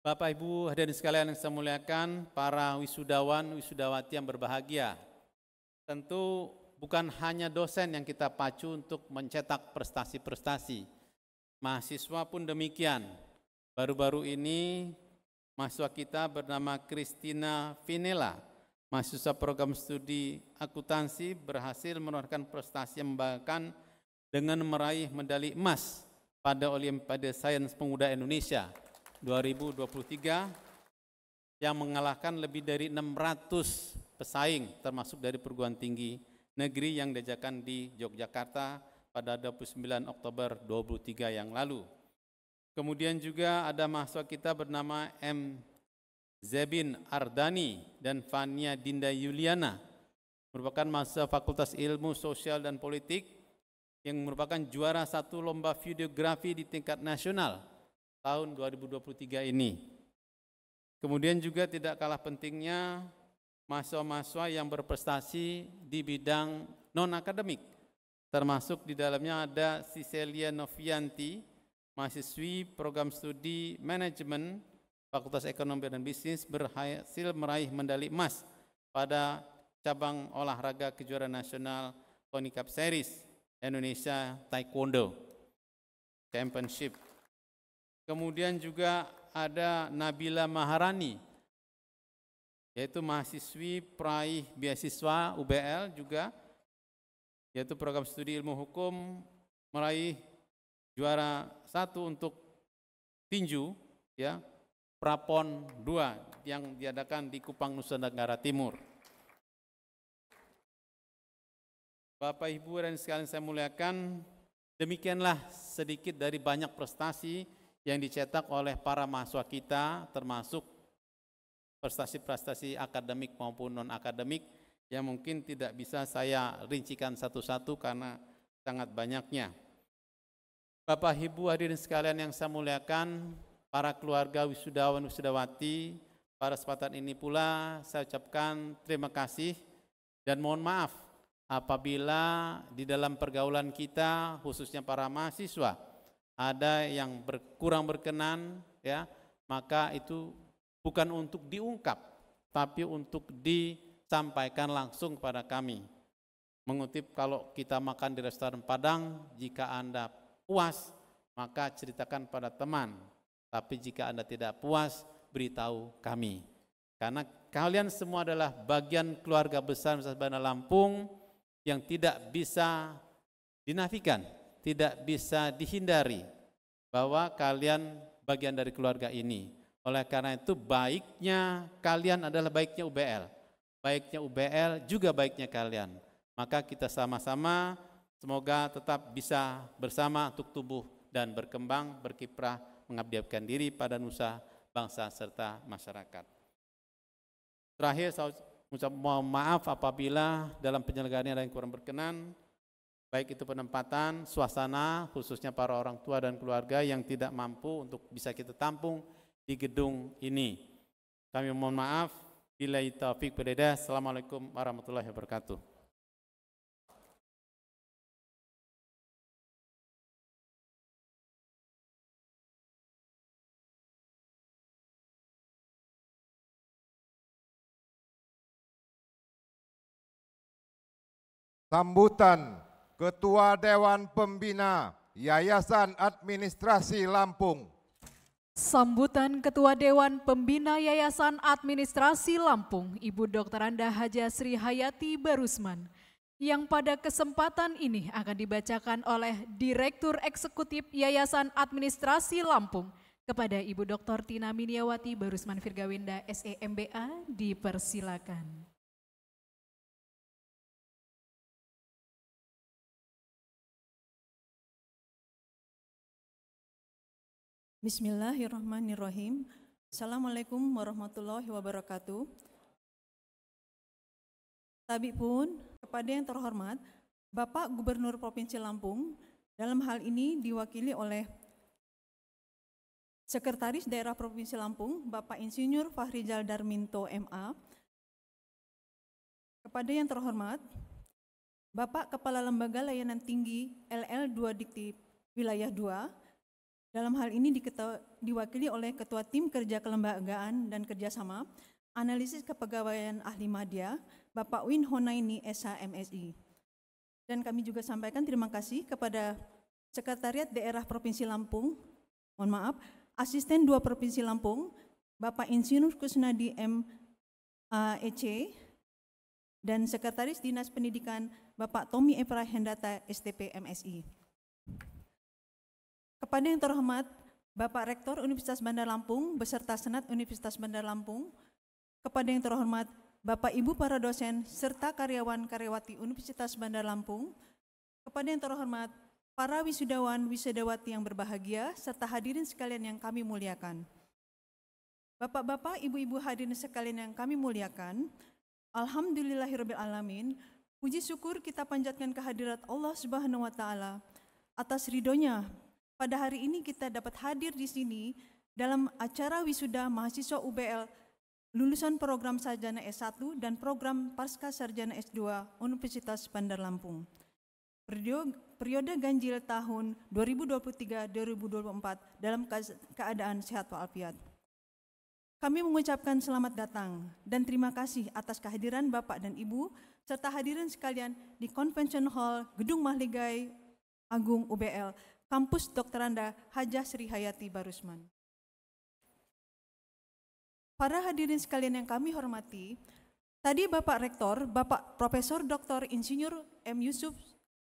Bapak Ibu hadirin sekalian yang saya muliakan, para wisudawan, wisudawati yang berbahagia, tentu bukan hanya dosen yang kita pacu untuk mencetak prestasi-prestasi. Mahasiswa pun demikian. Baru-baru ini mahasiswa kita bernama Christina Vinela, mahasiswa program studi akuntansi, berhasil menorehkan prestasi yang membanggakan dengan meraih medali emas pada Olimpiade Sains Pemuda Indonesia 2023 yang mengalahkan lebih dari 600 pesaing termasuk dari perguruan tinggi negeri yang diadakan di Yogyakarta pada 29 Oktober 2023 yang lalu. Kemudian juga ada mahasiswa kita bernama M. Zebin Ardani dan Fania Dinda Yuliana, merupakan mahasiswa Fakultas Ilmu Sosial dan Politik yang merupakan juara 1 lomba videografi di tingkat nasional tahun 2023 ini. Kemudian juga tidak kalah pentingnya mahasiswa-mahasiswa yang berprestasi di bidang non-akademik, termasuk di dalamnya ada Cicelia Novianti, mahasiswi program studi manajemen Fakultas Ekonomi dan Bisnis, berhasil meraih medali emas pada cabang olahraga kejuaraan nasional CONICAP Series Indonesia Taekwondo Championship. Kemudian juga ada Nabila Maharani, yaitu mahasiswi peraih beasiswa UBL juga, yaitu program studi ilmu hukum, meraih juara 1 untuk tinju, ya, Prapon 2 yang diadakan di Kupang, Nusa Tenggara Timur. Bapak Ibu dan sekalian saya muliakan, demikianlah sedikit dari banyak prestasi yang dicetak oleh para mahasiswa kita, termasuk prestasi-prestasi akademik maupun non-akademik yang mungkin tidak bisa saya rincikan satu-satu karena sangat banyaknya. Bapak Ibu hadirin sekalian yang saya muliakan, para keluarga wisudawan wisudawati, pada kesempatan ini pula saya ucapkan terima kasih dan mohon maaf apabila di dalam pergaulan kita, khususnya para mahasiswa, ada yang kurang berkenan, ya, maka itu bukan untuk diungkap, tapi untuk disampaikan langsung kepada kami. Mengutip, kalau kita makan di restoran Padang, jika Anda puas, maka ceritakan pada teman. Tapi jika Anda tidak puas, beritahu kami. Karena kalian semua adalah bagian keluarga besar Universitas Bandar Lampung yang tidak bisa dinafikan, tidak bisa dihindari bahwa kalian bagian dari keluarga ini. Oleh karena itu baiknya kalian adalah baiknya UBL. Baiknya UBL juga baiknya kalian. Maka kita sama-sama semoga tetap bisa bersama untuk tumbuh dan berkembang, berkiprah, mengabdikan diri pada nusa, bangsa, serta masyarakat. Terakhir saya mohon maaf apabila dalam penyelenggaraan ada yang kurang berkenan, baik itu penempatan, suasana, khususnya para orang tua dan keluarga yang tidak mampu untuk bisa kita tampung di gedung ini. Kami mohon maaf. Billahi taufiq wal hidayah. Assalamualaikum warahmatullahi wabarakatuh. Sambutan Ketua Dewan Pembina Yayasan Administrasi Lampung. Sambutan Ketua Dewan Pembina Yayasan Administrasi Lampung, Ibu Dr. Anda Haja Sri Hayati Barusman, yang pada kesempatan ini akan dibacakan oleh Direktur Eksekutif Yayasan Administrasi Lampung kepada Ibu Dr. Tina Miniawati Barusman Virgawinda SEMBA, dipersilakan. Bismillahirrahmanirrahim. Assalamualaikum warahmatullahi wabarakatuh. Tabi pun kepada yang terhormat Bapak Gubernur Provinsi Lampung, dalam hal ini diwakili oleh Sekretaris Daerah Provinsi Lampung, Bapak Insinyur Fahrizal Darminto MA. Kepada yang terhormat Bapak Kepala Lembaga Layanan Tinggi LL2 Dikti Wilayah 2, dalam hal ini diwakili oleh Ketua Tim Kerja Kelembagaan dan Kerjasama, Analisis Kepegawaian Ahli Madya, Bapak Win Honaini SH MSI. Dan kami juga sampaikan terima kasih kepada Sekretariat Daerah Provinsi Lampung, mohon maaf, Asisten 2 Provinsi Lampung, Bapak Insinyur Kusnadi M.A.E.C. dan Sekretaris Dinas Pendidikan, Bapak Tommy Epra Hendata STP MSI. Kepada yang terhormat Bapak Rektor Universitas Bandar Lampung beserta Senat Universitas Bandar Lampung, kepada yang terhormat Bapak Ibu para dosen serta karyawan-karyawati Universitas Bandar Lampung, kepada yang terhormat para wisudawan wisudawati yang berbahagia serta hadirin sekalian yang kami muliakan. Bapak-bapak, ibu-ibu hadirin sekalian yang kami muliakan, alhamdulillahirabbil alamin, puji syukur kita panjatkan kehadirat Allah Subhanahu wa taala atas ridhonya. Pada hari ini kita dapat hadir di sini dalam acara wisuda mahasiswa UBL lulusan program Sarjana S1 dan program Pasca Sarjana S2 Universitas Bandar Lampung. Periode ganjil tahun 2023-2024 dalam keadaan sehat walafiat. Kami mengucapkan selamat datang dan terima kasih atas kehadiran Bapak dan Ibu serta hadirin sekalian di Convention Hall Gedung Mahligai Agung UBL Kampus Dr. Anda Haja Sri Hayati Barusman. Para hadirin sekalian yang kami hormati, tadi Bapak Rektor, Bapak Profesor Dr. Insinyur M. Yusuf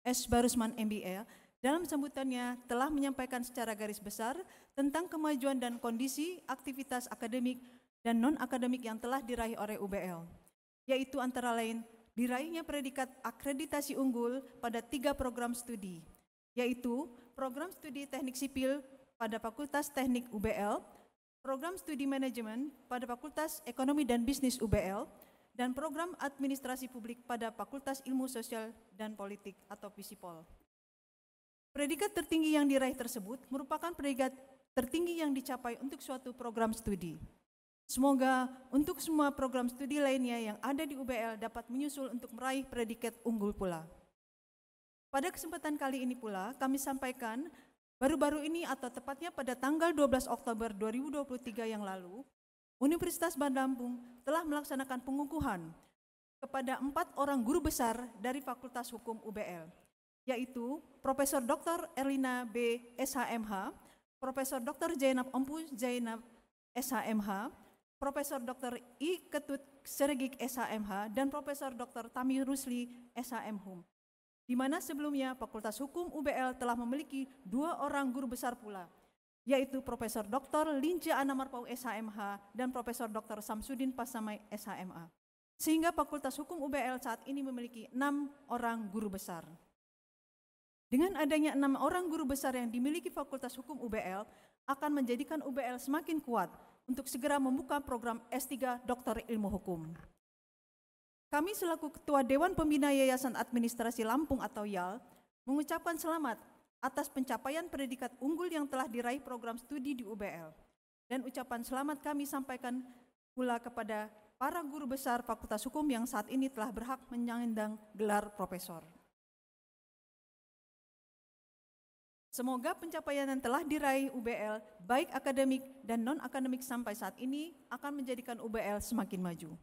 S. Barusman MBA, dalam sambutannya telah menyampaikan secara garis besar tentang kemajuan dan kondisi aktivitas akademik dan non-akademik yang telah diraih oleh UBL, yaitu antara lain diraihnya predikat akreditasi unggul pada 3 program studi, yaitu program studi teknik sipil pada Fakultas Teknik UBL, program studi manajemen pada Fakultas Ekonomi dan Bisnis UBL, dan program administrasi publik pada Fakultas Ilmu Sosial dan Politik atau FISIPOL. Predikat tertinggi yang diraih tersebut merupakan predikat tertinggi yang dicapai untuk suatu program studi. Semoga untuk semua program studi lainnya yang ada di UBL dapat menyusul untuk meraih predikat unggul pula. Pada kesempatan kali ini pula kami sampaikan baru-baru ini atau tepatnya pada tanggal 12 Oktober 2023 yang lalu, Universitas Bandar Lampung telah melaksanakan pengukuhan kepada 4 orang guru besar dari Fakultas Hukum UBL, yaitu Profesor Dr. Erlina B. SHMH, Profesor Dr. Zainab Ompu Zainab SHMH, Profesor Dr. I. Ketut Seregik SHMH, dan Profesor Dr. Tami Rusli SHMHum. Di mana sebelumnya Fakultas Hukum UBL telah memiliki 2 orang guru besar pula, yaitu Profesor Dr. Linja Anamarpau SHMH dan Profesor Dr. Samsudin Pasamai SHMA. Sehingga Fakultas Hukum UBL saat ini memiliki 6 orang guru besar. Dengan adanya 6 orang guru besar yang dimiliki Fakultas Hukum UBL akan menjadikan UBL semakin kuat untuk segera membuka program S3 Doktor Ilmu Hukum. Kami selaku Ketua Dewan Pembina Yayasan Administrasi Lampung atau YAL mengucapkan selamat atas pencapaian predikat unggul yang telah diraih program studi di UBL. Dan ucapan selamat kami sampaikan pula kepada para guru besar Fakultas Hukum yang saat ini telah berhak menyandang gelar profesor. Semoga pencapaian yang telah diraih UBL, baik akademik dan non-akademik sampai saat ini, akan menjadikan UBL semakin maju.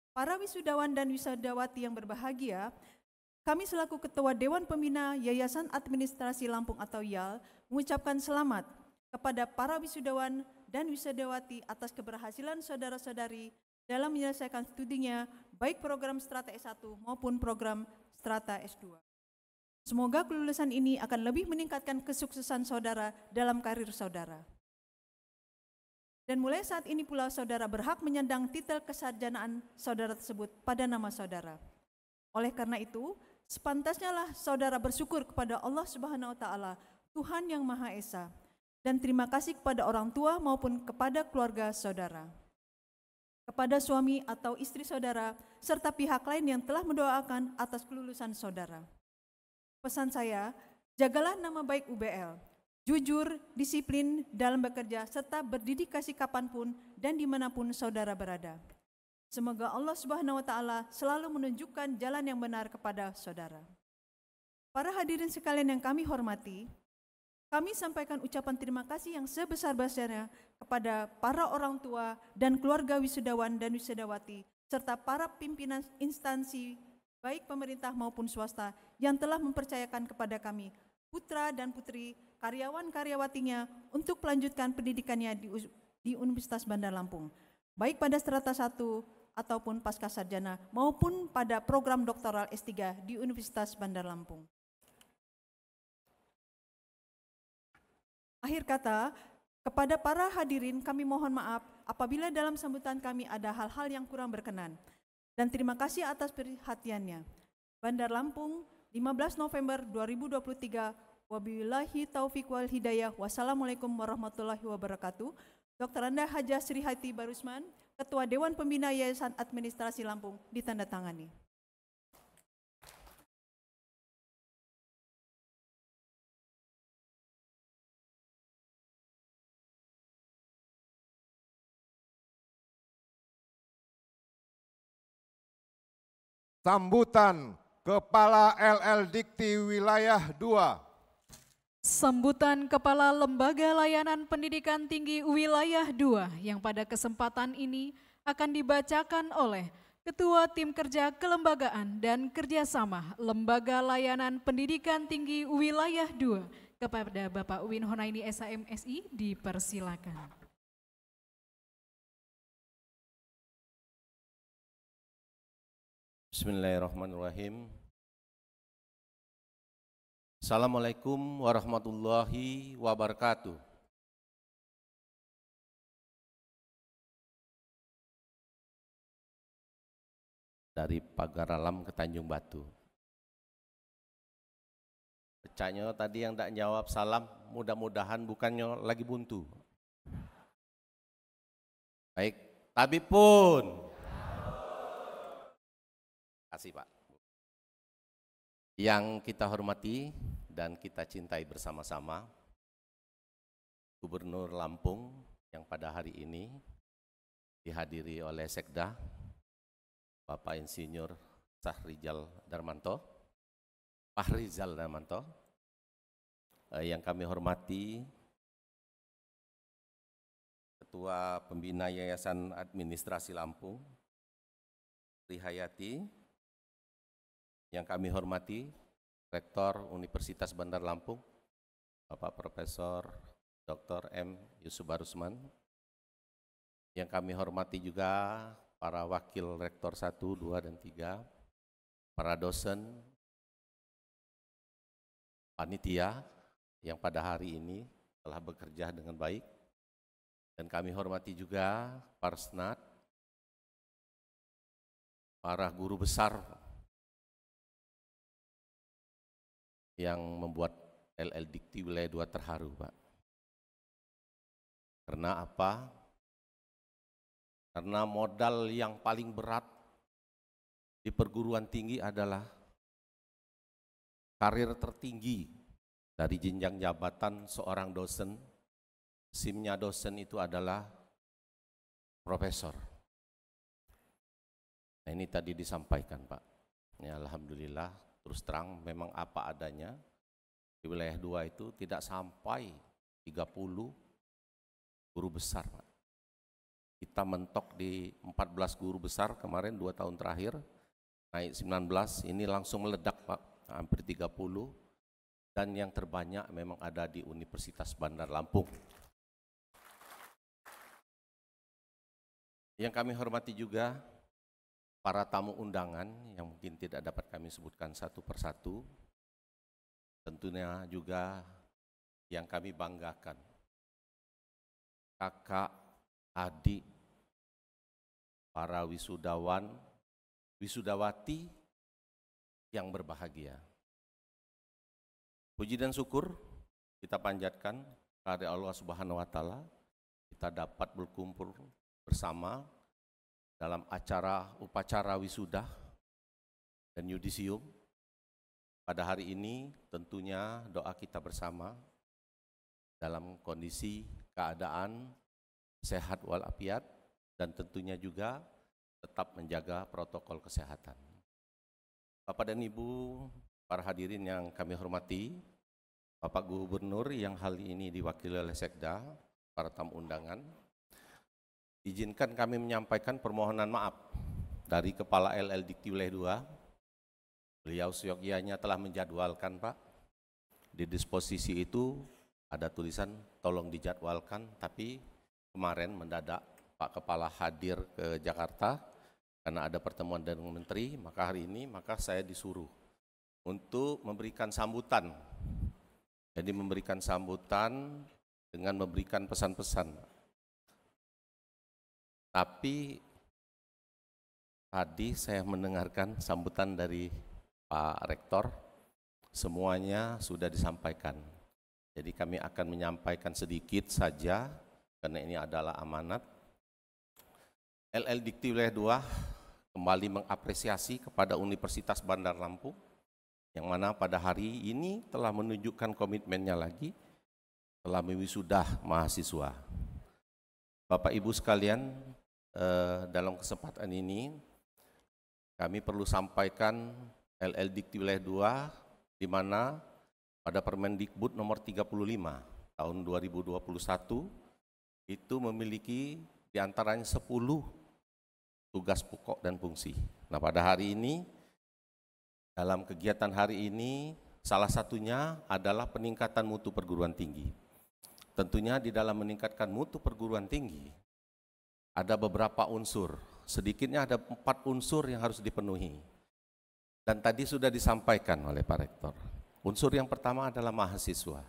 Para wisudawan dan wisudawati yang berbahagia, kami selaku Ketua Dewan Pembina Yayasan Administrasi Lampung atau YAL mengucapkan selamat kepada para wisudawan dan wisudawati atas keberhasilan saudara-saudari dalam menyelesaikan studinya, baik program Strata S1 maupun program Strata S2. Semoga kelulusan ini akan lebih meningkatkan kesuksesan saudara dalam karir saudara. Dan mulai saat ini pula saudara berhak menyandang titel kesarjanaan saudara tersebut pada nama saudara. Oleh karena itu, sepantasnya lah saudara bersyukur kepada Allah Subhanahu wa Ta'ala, Tuhan yang Maha Esa, dan terima kasih kepada orang tua maupun kepada keluarga saudara, kepada suami atau istri saudara, serta pihak lain yang telah mendoakan atas kelulusan saudara. Pesan saya, jagalah nama baik UBL, jujur, disiplin dalam bekerja, serta berdedikasi kapanpun dan dimanapun saudara berada. Semoga Allah Subhanahu wa Ta'ala selalu menunjukkan jalan yang benar kepada saudara. Para hadirin sekalian yang kami hormati, kami sampaikan ucapan terima kasih yang sebesar-besarnya kepada para orang tua dan keluarga wisudawan dan wisudawati, serta para pimpinan instansi baik pemerintah maupun swasta yang telah mempercayakan kepada kami, putra dan putri, karyawan-karyawatinya untuk melanjutkan pendidikannya di Universitas Bandar Lampung, baik pada strata 1 ataupun pasca sarjana maupun pada program doktoral S3 di Universitas Bandar Lampung. Akhir kata, kepada para hadirin kami mohon maaf apabila dalam sambutan kami ada hal-hal yang kurang berkenan. Dan terima kasih atas perhatiannya. Bandar Lampung, 15 November 2023, wabillahi taufiq wal hidayah, wassalamualaikum warahmatullahi wabarakatuh. Dr. Anda Hajah Sri Hati Barusman, Ketua Dewan Pembina Yayasan Administrasi Lampung, ditandatangani. Sambutan Kepala LL Dikti Wilayah 2. Sambutan Kepala Lembaga Layanan Pendidikan Tinggi Wilayah 2 yang pada kesempatan ini akan dibacakan oleh Ketua Tim Kerja Kelembagaan dan Kerjasama Lembaga Layanan Pendidikan Tinggi Wilayah 2 kepada Bapak Uwin Honaini SHMSI, dipersilakan. Bismillahirrahmanirrahim. Assalamualaikum warahmatullahi wabarakatuh. Dari Pagar Alam ke Tanjung Batu. Pecahnya tadi yang tak jawab salam, mudah-mudahan bukannya lagi buntu. Baik, tapi pun. Kasih Pak. Yang kita hormati dan kita cintai bersama-sama, Gubernur Lampung yang pada hari ini dihadiri oleh Sekda, Bapak Insinyur Sahrizal Darmanto, Pak Rizal Darmanto, yang kami hormati Ketua Pembina Yayasan Administrasi Lampung, Sri Hayati, yang kami hormati Rektor Universitas Bandar Lampung, Bapak Profesor Dr. M. Yusuf Barusman, yang kami hormati juga para Wakil Rektor 1, 2, dan 3, para dosen, panitia yang pada hari ini telah bekerja dengan baik. Dan kami hormati juga para senat, para guru besar yang membuat LL Dikti Wilayah 2 terharu, Pak. Karena apa? Karena modal yang paling berat di perguruan tinggi adalah karir tertinggi dari jenjang jabatan seorang dosen. SIM-nya dosen itu adalah profesor. Nah, ini tadi disampaikan, Pak. Ya, alhamdulillah, terus terang memang apa adanya. Di wilayah 2 itu tidak sampai 30 guru besar, Pak. Kita mentok di 14 guru besar kemarin 2 tahun terakhir, naik 19, ini langsung meledak, Pak, hampir 30, dan yang terbanyak memang ada di Universitas Bandar Lampung. Yang kami hormati juga para tamu undangan yang mungkin tidak dapat kami sebutkan satu persatu, tentunya juga yang kami banggakan, kakak, adik, para wisudawan, wisudawati yang berbahagia. Puji dan syukur kita panjatkan kepada Allah Subhanahu wa Ta'ala, kita dapat berkumpul bersama dalam upacara wisuda dan yudisium. Pada hari ini tentunya doa kita bersama dalam kondisi keadaan sehat walafiat dan tentunya juga tetap menjaga protokol kesehatan. Bapak dan Ibu, para hadirin yang kami hormati, Bapak Gubernur yang kali ini diwakili oleh Sekda, para tamu undangan, izinkan kami menyampaikan permohonan maaf dari Kepala LL Dikti Wilayah 2. Beliau seyogyanya telah menjadwalkan, Pak. Di disposisi itu ada tulisan tolong dijadwalkan, tapi kemarin mendadak Pak Kepala hadir ke Jakarta karena ada pertemuan dengan Menteri, maka hari ini saya disuruh untuk memberikan sambutan. Jadi memberikan sambutan dengan memberikan pesan-pesan. Tapi tadi saya mendengarkan sambutan dari Pak Rektor, semuanya sudah disampaikan. Jadi kami akan menyampaikan sedikit saja, karena ini adalah amanat. LL Dikti Wilayah 2 kembali mengapresiasi kepada Universitas Bandar Lampung, yang mana pada hari ini telah menunjukkan komitmennya lagi, telah mewisudah mahasiswa. Bapak Ibu sekalian, dalam kesempatan ini kami perlu sampaikan LL Dikti Wilayah 2 di mana pada Permendikbud nomor 35 tahun 2021 itu memiliki diantaranya 10 tugas pokok dan fungsi. Nah, pada hari ini, dalam kegiatan hari ini, salah satunya adalah peningkatan mutu perguruan tinggi. Tentunya di dalam meningkatkan mutu perguruan tinggi, ada beberapa unsur, sedikitnya ada 4 unsur yang harus dipenuhi. Dan tadi sudah disampaikan oleh Pak Rektor. Unsur yang pertama adalah mahasiswa.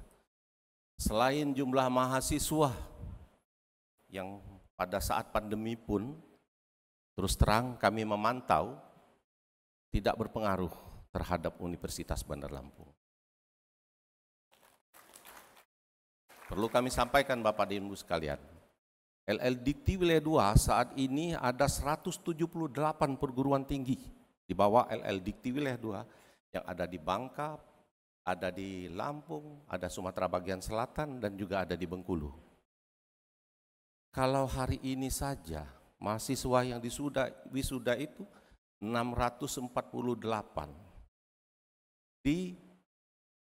Selain jumlah mahasiswa yang pada saat pandemi pun, terus terang kami memantau, tidak berpengaruh terhadap Universitas Bandar Lampung. Perlu kami sampaikan Bapak dan Ibu sekalian, LL Dikti Wilayah 2 saat ini ada 178 perguruan tinggi di bawah LL Dikti Wilayah 2 yang ada di Bangka, ada di Lampung, ada Sumatera bagian selatan, dan juga ada di Bengkulu. Kalau hari ini saja mahasiswa yang wisuda itu 648. Di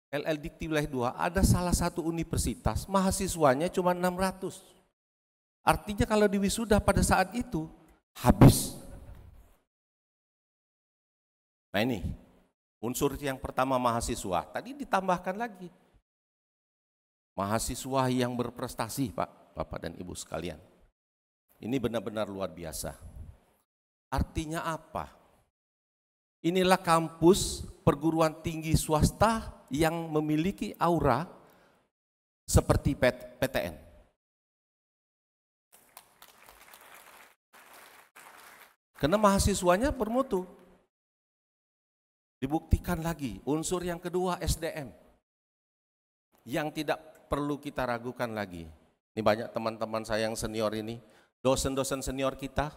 LL Dikti Wilayah 2 ada salah satu universitas mahasiswanya cuma 600. Artinya kalau di wisuda pada saat itu habis. Nah, ini unsur yang pertama mahasiswa. Tadi ditambahkan lagi mahasiswa yang berprestasi, Pak, Bapak dan Ibu sekalian. Ini benar-benar luar biasa. Artinya apa? Inilah kampus perguruan tinggi swasta yang memiliki aura seperti PTN. Karena mahasiswanya bermutu. Dibuktikan lagi, unsur yang kedua SDM. Yang tidak perlu kita ragukan lagi. Ini banyak teman-teman saya yang senior ini, dosen-dosen senior kita,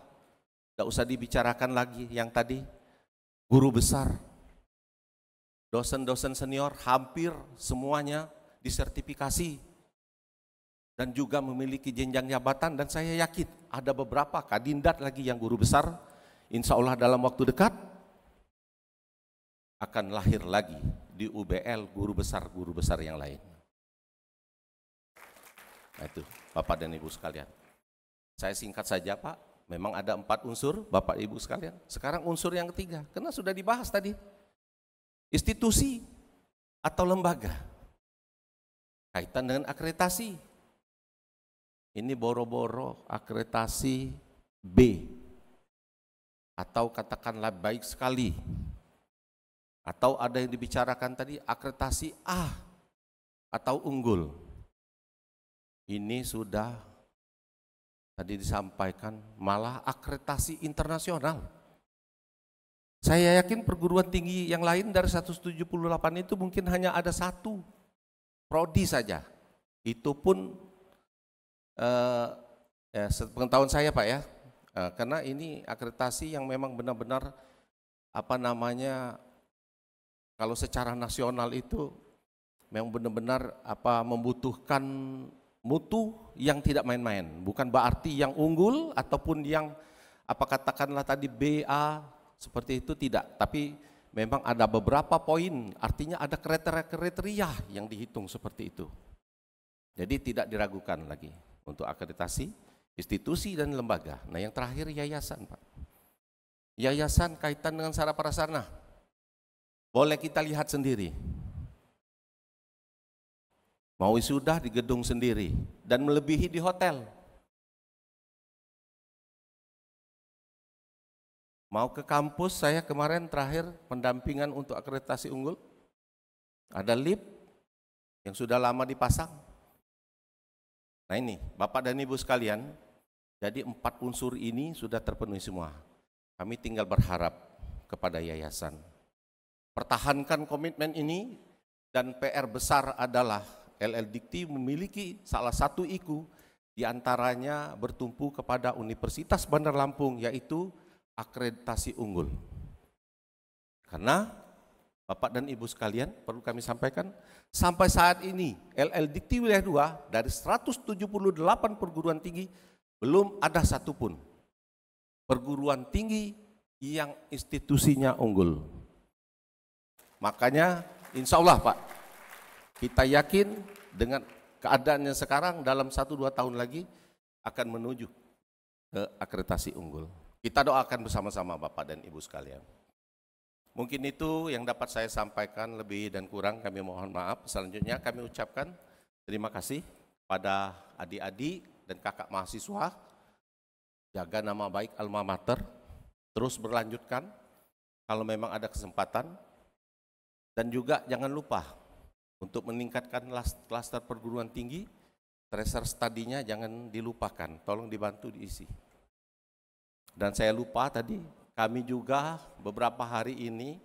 tidak usah dibicarakan lagi yang tadi, guru besar. Dosen-dosen senior hampir semuanya disertifikasi dan juga memiliki jenjang jabatan, dan saya yakin ada beberapa kadindat lagi yang guru besar, insya Allah dalam waktu dekat akan lahir lagi di UBL guru besar yang lain. Nah itu Bapak dan Ibu sekalian. Saya singkat saja Pak, memang ada 4 unsur Bapak Ibu sekalian. Sekarang unsur yang ketiga, karena sudah dibahas tadi. Institusi atau lembaga. Kaitan dengan akreditasi. Ini boro-boro akreditasi B. Atau katakanlah baik sekali. Atau ada yang dibicarakan tadi akreditasi A atau unggul. Ini sudah tadi disampaikan malah akreditasi internasional. Saya yakin perguruan tinggi yang lain dari 178 itu mungkin hanya ada 1 prodi saja. Itu pun sepengetahuan saya Pak ya, karena ini akreditasi yang memang benar-benar kalau secara nasional itu memang benar-benar membutuhkan mutu yang tidak main-main, bukan berarti yang unggul ataupun yang katakanlah tadi BA seperti itu, tidak, tapi memang ada beberapa poin, artinya ada kriteria yang dihitung seperti itu. Jadi tidak diragukan lagi untuk akreditasi, institusi dan lembaga. Nah yang terakhir yayasan Pak. Yayasan kaitan dengan sarana prasarana. Boleh kita lihat sendiri. Mau wisuda di gedung sendiri dan melebihi di hotel. Mau ke kampus, saya kemarin terakhir pendampingan untuk akreditasi unggul. Ada lift yang sudah lama dipasang. Nah ini Bapak dan Ibu sekalian, jadi 4 unsur ini sudah terpenuhi semua. Kami tinggal berharap kepada yayasan. Pertahankan komitmen ini, dan PR besar adalah LL Dikti memiliki salah satu IKU diantaranya bertumpu kepada Universitas Bandar Lampung, yaitu akreditasi unggul. Karena Bapak dan Ibu sekalian perlu kami sampaikan, sampai saat ini LL Dikti Wilayah 2 dari 178 perguruan tinggi belum ada satupun perguruan tinggi yang institusinya unggul. Makanya insya Allah Pak, kita yakin dengan keadaannya sekarang dalam 1-2 tahun lagi akan menuju ke akreditasi unggul. Kita doakan bersama-sama Bapak dan Ibu sekalian. Mungkin itu yang dapat saya sampaikan, lebih dan kurang kami mohon maaf. Selanjutnya kami ucapkan terima kasih pada adik-adik dan kakak mahasiswa. Jaga nama baik alma mater, terus berlanjutkan kalau memang ada kesempatan. Dan juga jangan lupa untuk meningkatkan klaster perguruan tinggi, tracer studinya jangan dilupakan, tolong dibantu diisi. Dan saya lupa tadi, kami juga beberapa hari ini,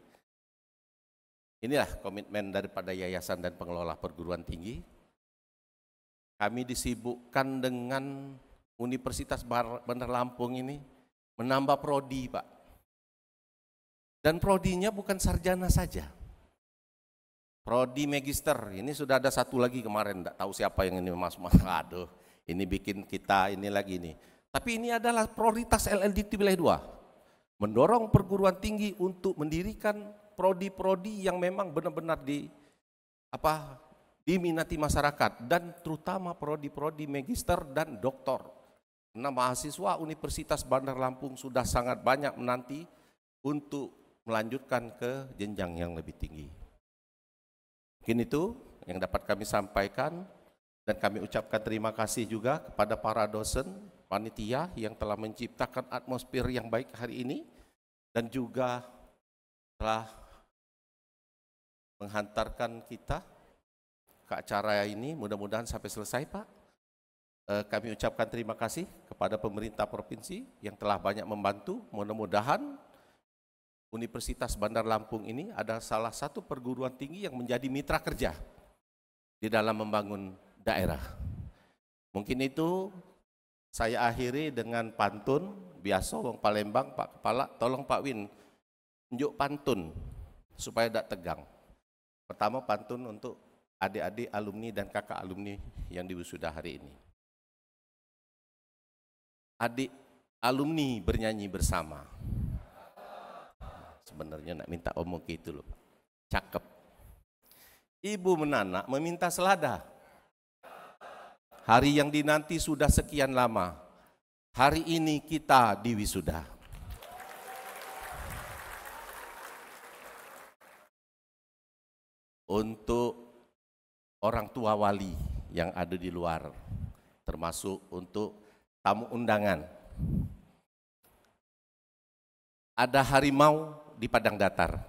inilah komitmen daripada yayasan dan pengelola perguruan tinggi, kami disibukkan dengan Universitas Bandar Lampung ini menambah prodi Pak. Dan prodinya bukan sarjana saja. Prodi Magister, ini sudah ada satu lagi kemarin, tidak tahu siapa yang ini masuk. Aduh, ini bikin kita ini lagi nih. Tapi ini adalah prioritas LL Dikti Wilayah 2. Mendorong perguruan tinggi untuk mendirikan prodi-prodi yang memang benar-benar diminati masyarakat, dan terutama prodi-prodi Magister dan Doktor. Karena mahasiswa Universitas Bandar Lampung sudah sangat banyak menanti untuk melanjutkan ke jenjang yang lebih tinggi. Mungkin itu yang dapat kami sampaikan, dan kami ucapkan terima kasih juga kepada para dosen, panitia yang telah menciptakan atmosfer yang baik hari ini, dan juga telah menghantarkan kita membuka acara ini, mudah-mudahan sampai selesai Pak. Kami ucapkan terima kasih kepada pemerintah provinsi yang telah banyak membantu. Mudah-mudahan Universitas Bandar Lampung ini adalah salah satu perguruan tinggi yang menjadi mitra kerja di dalam membangun daerah. Mungkin itu saya akhiri dengan pantun. Biasa wong Palembang, Pak Kepala, tolong Pak Win, unjuk pantun supaya tidak tegang. Pertama pantun untuk adik-adik alumni dan kakak alumni yang diwisuda hari ini. Adik alumni bernyanyi bersama. Sebenarnya nak minta omong gitu loh. Cakep. Ibu menanak meminta selada. Hari yang dinanti sudah sekian lama. Hari ini kita diwisuda. Untuk orang tua wali yang ada di luar, termasuk untuk tamu undangan. Ada harimau di padang datar,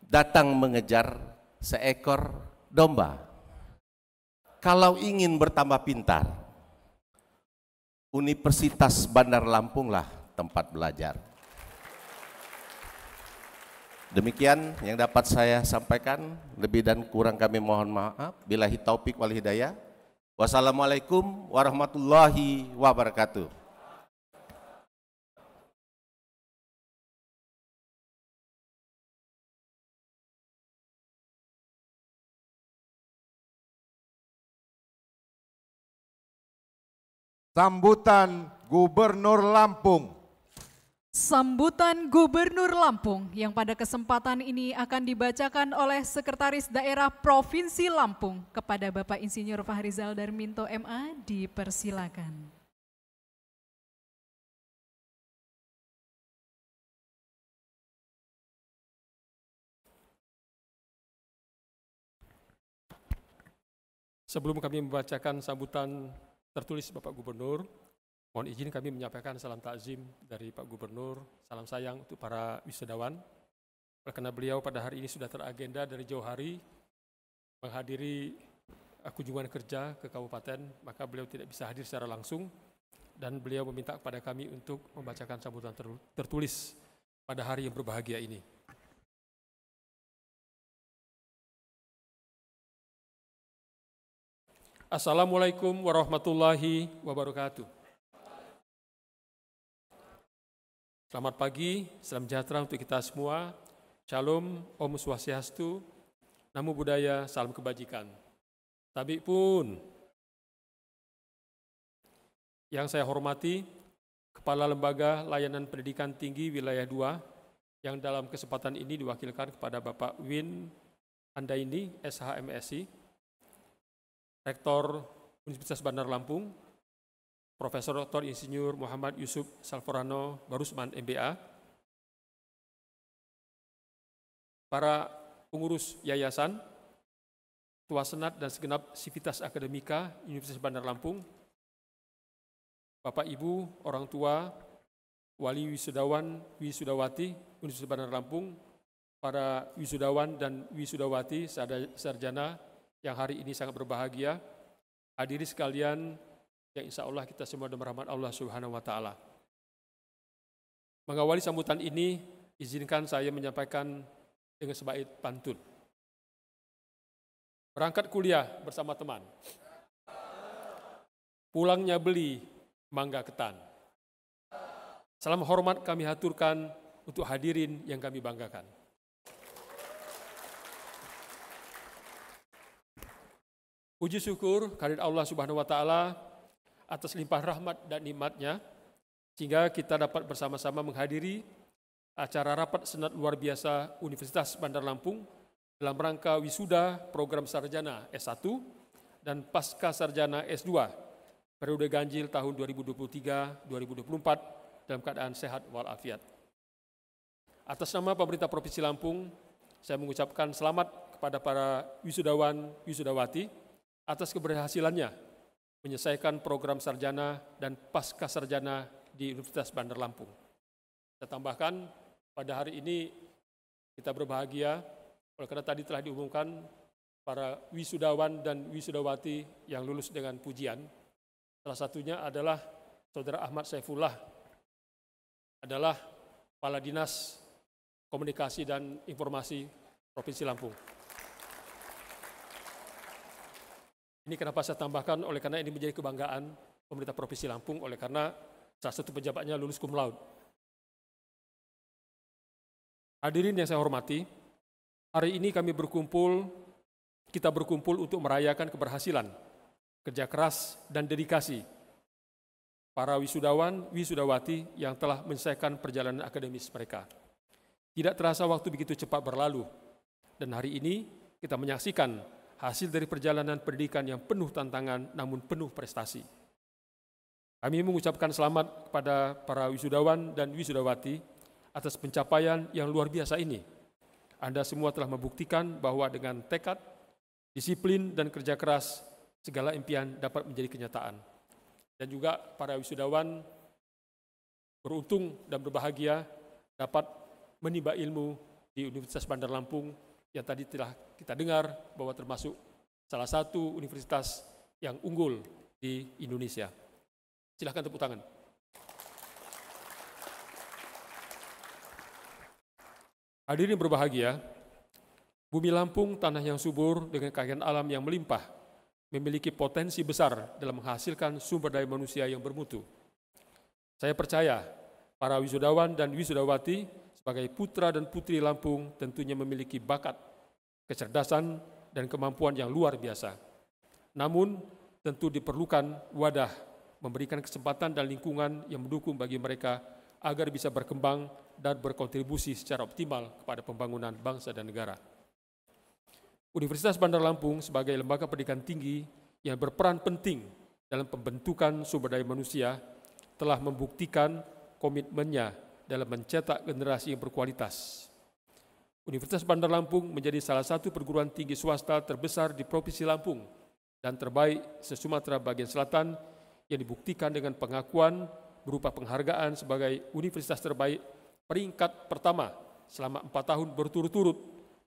datang mengejar seekor domba. Kalau ingin bertambah pintar, Universitas Bandar Lampunglah tempat belajar. Demikian yang dapat saya sampaikan, lebih dan kurang kami mohon maaf. Billahi taufik wal hidayah. Wassalamualaikum warahmatullahi wabarakatuh. Sambutan Gubernur Lampung. Sambutan Gubernur Lampung yang pada kesempatan ini akan dibacakan oleh Sekretaris Daerah Provinsi Lampung kepada Bapak Insinyur Fahrizal Darminto MA, dipersilakan. Sebelum kami membacakan sambutan tertulis Bapak Gubernur, mohon izin kami menyampaikan salam takzim dari Pak Gubernur, salam sayang untuk para wisudawan. Karena beliau pada hari ini sudah teragenda dari jauh hari menghadiri kunjungan kerja ke kabupaten, maka beliau tidak bisa hadir secara langsung dan beliau meminta kepada kami untuk membacakan sambutan tertulis pada hari yang berbahagia ini. Assalamualaikum warahmatullahi wabarakatuh. Selamat pagi, salam sejahtera untuk kita semua. Shalom, Om Swastiastu, Namo Buddhaya, salam kebajikan. Tabi pun, yang saya hormati, Kepala Lembaga Layanan Pendidikan Tinggi Wilayah 2, yang dalam kesempatan ini diwakilkan kepada Bapak Win Andaini, SHMSI, Rektor Universitas Bandar Lampung, Profesor Dr. Insinyur Muhammad Yusuf Salforano Barusman MBA, para pengurus yayasan, Ketua Senat dan segenap sivitas akademika Universitas Bandar Lampung, Bapak Ibu, orang tua, wali wisudawan, wisudawati Universitas Bandar Lampung, para wisudawan dan wisudawati sarjana yang hari ini sangat berbahagia, hadirin sekalian yang insya Allah kita semua dalam rahmat Allah Subhanahu wa Ta'ala. Mengawali sambutan ini, izinkan saya menyampaikan dengan sebait pantun. Berangkat kuliah bersama teman, pulangnya beli mangga ketan. Salam hormat kami haturkan untuk hadirin yang kami banggakan. Puji syukur kehadirat Allah Subhanahu wa Ta'ala atas limpah rahmat dan nikmatnya, sehingga kita dapat bersama-sama menghadiri acara rapat senat luar biasa Universitas Bandar Lampung dalam rangka wisuda program sarjana S1 dan pasca sarjana S2 periode ganjil tahun 2023-2024 dalam keadaan sehat walafiat. Atas nama pemerintah Provinsi Lampung, saya mengucapkan selamat kepada para wisudawan, wisudawati atas keberhasilannya menyelesaikan program sarjana dan pasca sarjana di Universitas Bandar Lampung. Saya tambahkan, pada hari ini kita berbahagia, oleh karena tadi telah diumumkan para wisudawan dan wisudawati yang lulus dengan pujian. Salah satunya adalah Saudara Ahmad Saifullah, adalah Kepala Dinas Komunikasi dan Informasi Provinsi Lampung. Ini kenapa saya tambahkan, oleh karena ini menjadi kebanggaan pemerintah Provinsi Lampung, oleh karena salah satu pejabatnya lulus cum laude. Hadirin yang saya hormati, hari ini kita berkumpul untuk merayakan keberhasilan, kerja keras, dan dedikasi para wisudawan, wisudawati yang telah menyelesaikan perjalanan akademis mereka. Tidak terasa waktu begitu cepat berlalu, dan hari ini kita menyaksikan hasil dari perjalanan pendidikan yang penuh tantangan namun penuh prestasi. Kami mengucapkan selamat kepada para wisudawan dan wisudawati atas pencapaian yang luar biasa ini. Anda semua telah membuktikan bahwa dengan tekad, disiplin, dan kerja keras, segala impian dapat menjadi kenyataan. Dan juga para wisudawan beruntung dan berbahagia dapat menimba ilmu di Universitas Bandar Lampung yang tadi telah kita dengar bahwa termasuk salah satu universitas yang unggul di Indonesia. Silakan tepuk tangan. Hadirin berbahagia, bumi Lampung, tanah yang subur dengan kekayaan alam yang melimpah, memiliki potensi besar dalam menghasilkan sumber daya manusia yang bermutu. Saya percaya para wisudawan dan wisudawati sebagai putra dan putri Lampung tentunya memiliki bakat, kecerdasan, dan kemampuan yang luar biasa. Namun, tentu diperlukan wadah, memberikan kesempatan dan lingkungan yang mendukung bagi mereka agar bisa berkembang dan berkontribusi secara optimal kepada pembangunan bangsa dan negara. Universitas Bandar Lampung sebagai lembaga pendidikan tinggi yang berperan penting dalam pembentukan sumber daya manusia telah membuktikan komitmennya dalam mencetak generasi yang berkualitas. Universitas Bandar Lampung menjadi salah satu perguruan tinggi swasta terbesar di Provinsi Lampung dan terbaik se-Sumatera bagian selatan yang dibuktikan dengan pengakuan berupa penghargaan sebagai universitas terbaik peringkat pertama selama 4 tahun berturut-turut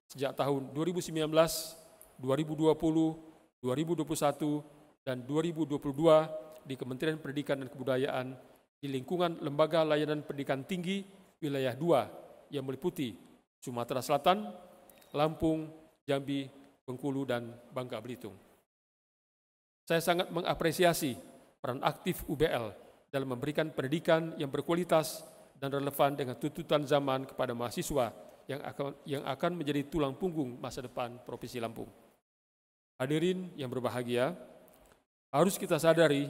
sejak tahun 2019, 2020, 2021, dan 2022 di Kementerian Pendidikan dan Kebudayaan di lingkungan Lembaga Layanan Pendidikan Tinggi Wilayah 2 yang meliputi Sumatera Selatan, Lampung, Jambi, Bengkulu, dan Bangka Belitung. Saya sangat mengapresiasi peran aktif UBL dalam memberikan pendidikan yang berkualitas dan relevan dengan tuntutan zaman kepada mahasiswa yang akan menjadi tulang punggung masa depan Provinsi Lampung. Hadirin yang berbahagia, harus kita sadari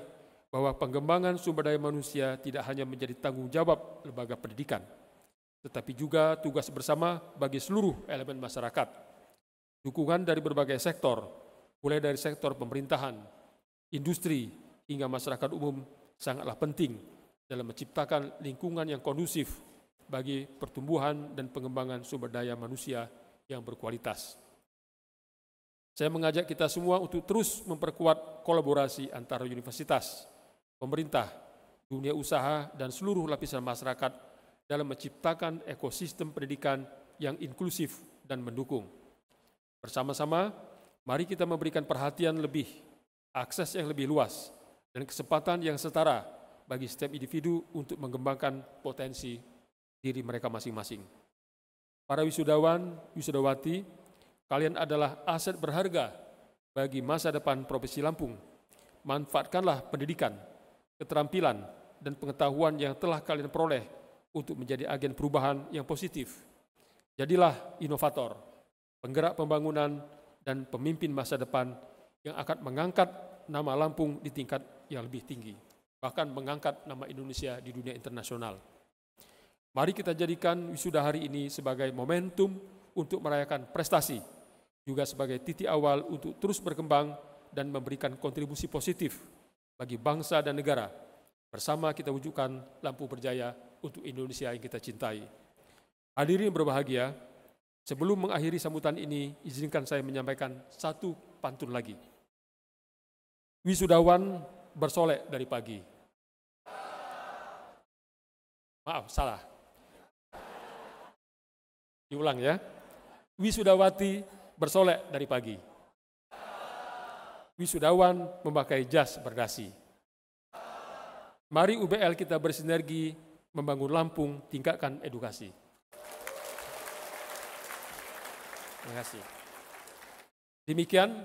bahwa pengembangan sumber daya manusia tidak hanya menjadi tanggung jawab lembaga pendidikan, tetapi juga tugas bersama bagi seluruh elemen masyarakat. Dukungan dari berbagai sektor, mulai dari sektor pemerintahan, industri, hingga masyarakat umum sangatlah penting dalam menciptakan lingkungan yang kondusif bagi pertumbuhan dan pengembangan sumber daya manusia yang berkualitas. Saya mengajak kita semua untuk terus memperkuat kolaborasi antara universitas, pemerintah, dunia usaha, dan seluruh lapisan masyarakat dalam menciptakan ekosistem pendidikan yang inklusif dan mendukung. Bersama-sama, mari kita memberikan perhatian lebih, akses yang lebih luas, dan kesempatan yang setara bagi setiap individu untuk mengembangkan potensi diri mereka masing-masing. Para wisudawan, wisudawati, kalian adalah aset berharga bagi masa depan Provinsi Lampung. Manfaatkanlah pendidikan, keterampilan, dan pengetahuan yang telah kalian peroleh untuk menjadi agen perubahan yang positif. Jadilah inovator, penggerak pembangunan, dan pemimpin masa depan yang akan mengangkat nama Lampung di tingkat yang lebih tinggi, bahkan mengangkat nama Indonesia di dunia internasional. Mari kita jadikan wisuda hari ini sebagai momentum untuk merayakan prestasi, juga sebagai titik awal untuk terus berkembang dan memberikan kontribusi positif bagi bangsa dan negara. Bersama kita wujudkan Lampung Berjaya untuk Indonesia yang kita cintai. Hadirin berbahagia, sebelum mengakhiri sambutan ini, izinkan saya menyampaikan satu pantun lagi. Wisudawan bersolek dari pagi. Maaf, salah. Diulang ya. Wisudawati bersolek dari pagi. wisudawan memakai jas berdasi. Mari UBL kita bersinergi membangun Lampung, tingkatkan edukasi. Terima kasih. Demikian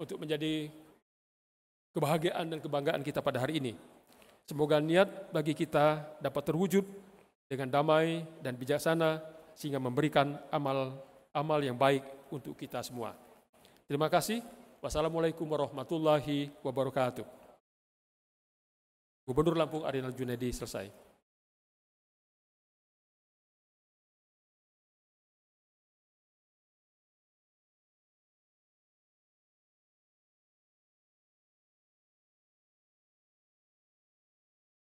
untuk menjadi kebahagiaan dan kebanggaan kita pada hari ini. Semoga niat bagi kita dapat terwujud dengan damai dan bijaksana sehingga memberikan amal yang baik untuk kita semua. Terima kasih. Wassalamualaikum warahmatullahi wabarakatuh. Gubernur Lampung Arinal Junaidi selesai.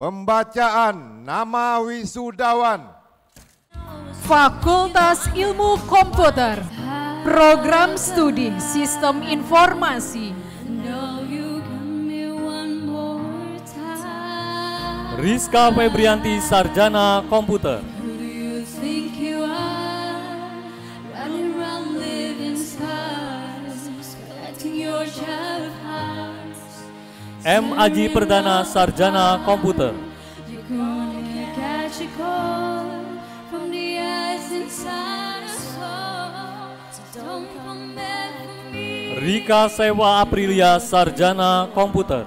Pembacaan nama wisudawan. Fakultas Ilmu Komputer, Program Studi Sistem Informasi. Rizka Febrianti, Sarjana Komputer. M. Aji Perdana, Sarjana Komputer. Rika Sewa Aprilia, Sarjana Komputer.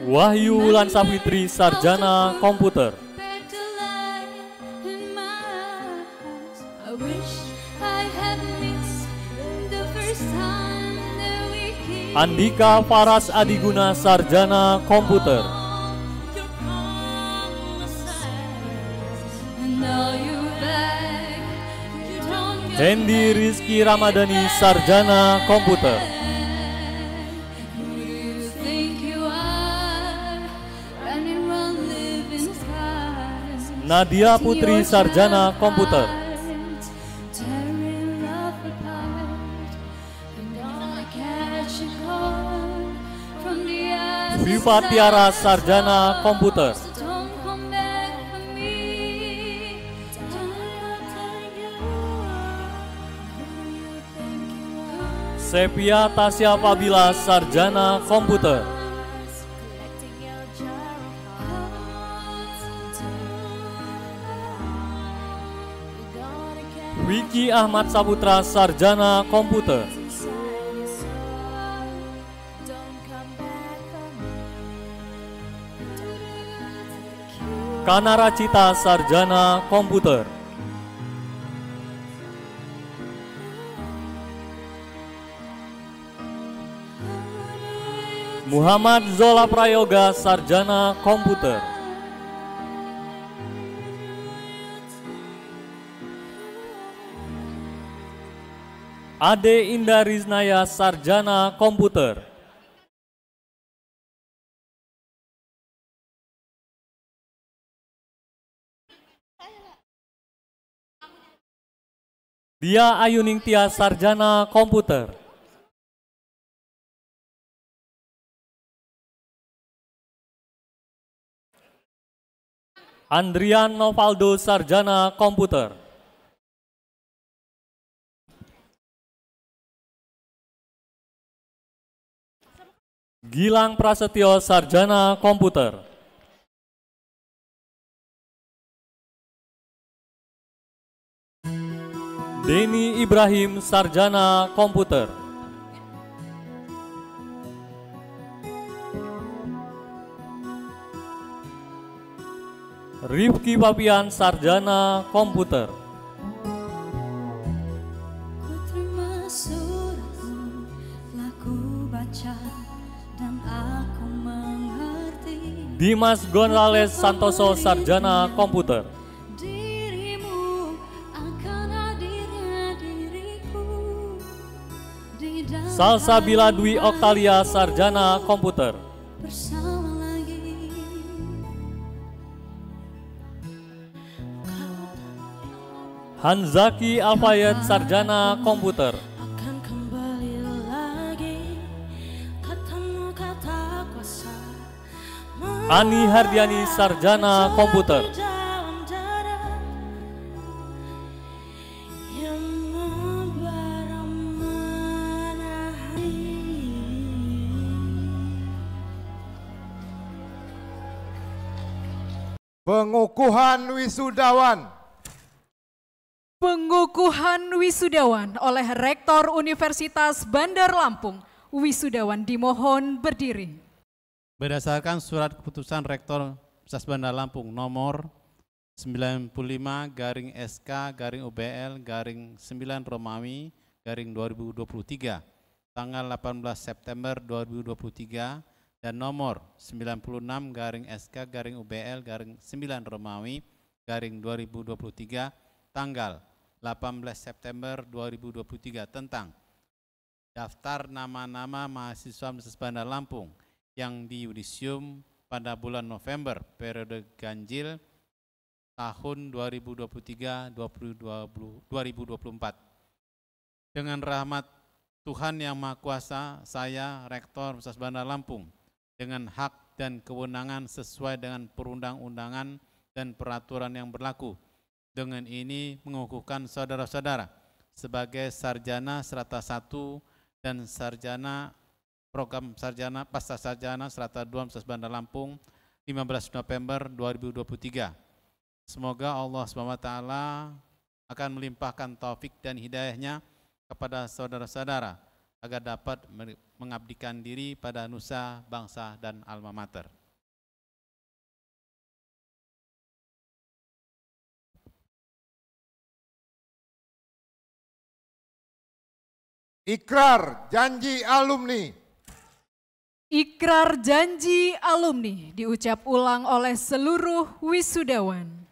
Wahyu Wulan Safitri, Sarjana Komputer. Andika Faras Adiguna, Sarjana Komputer. Hendy Rizky Ramadhani, Sarjana Komputer. Nadia Putri, Sarjana Komputer. Viva Tiara, Sarjana Komputer. Sepia Tasya Fabila, Sarjana Komputer. Wiki Ahmad Saputra, Sarjana Komputer. Kanara Cita, Sarjana Komputer. Muhammad Zola Prayoga, Sarjana Komputer. Ade Indah Riznaya, Sarjana Komputer. Dia Ayuning Tia, Sarjana Komputer. Andrian Novaldo, Sarjana Komputer. Gilang Prasetyo, Sarjana Komputer. Denny Ibrahim, Sarjana Komputer. Rifki Papian, Sarjana Komputer. Dimas Gonzales Santoso, Sarjana Komputer. Salsabila Dwi Oktalia, Sarjana Komputer. Hanzaki Alfayed, Sarjana Komputer. Ani Hardiani, Sarjana Komputer. Pengukuhan wisudawan. Pengukuhan wisudawan oleh Rektor Universitas Bandar Lampung. Wisudawan dimohon berdiri. Berdasarkan surat keputusan Rektor Universitas Bandar Lampung nomor 95/SK/UBL/9 Romawi /2023 tanggal 18 September 2023 dan nomor 96/SK/UBL/9 Romawi /2023 tanggal 18 September 2023 tentang daftar nama-nama mahasiswa Universitas Bandar Lampung yang di yudisium pada bulan November periode ganjil tahun 2023-2024. Dengan rahmat Tuhan Yang Maha Kuasa, saya Rektor Universitas Bandar Lampung dengan hak dan kewenangan sesuai dengan perundang-undangan dan peraturan yang berlaku. Dengan ini mengukuhkan saudara-saudara sebagai sarjana serata 1 dan sarjana program sarjana pasca sarjana serata 2 Universitas Bandar Lampung 15 November 2023. Semoga Allah SWT akan melimpahkan taufik dan hidayahnya kepada saudara-saudara agar dapat mengabdikan diri pada nusa, bangsa, dan alma mater. Ikrar janji alumni. Ikrar janji alumni diucap ulang oleh seluruh wisudawan.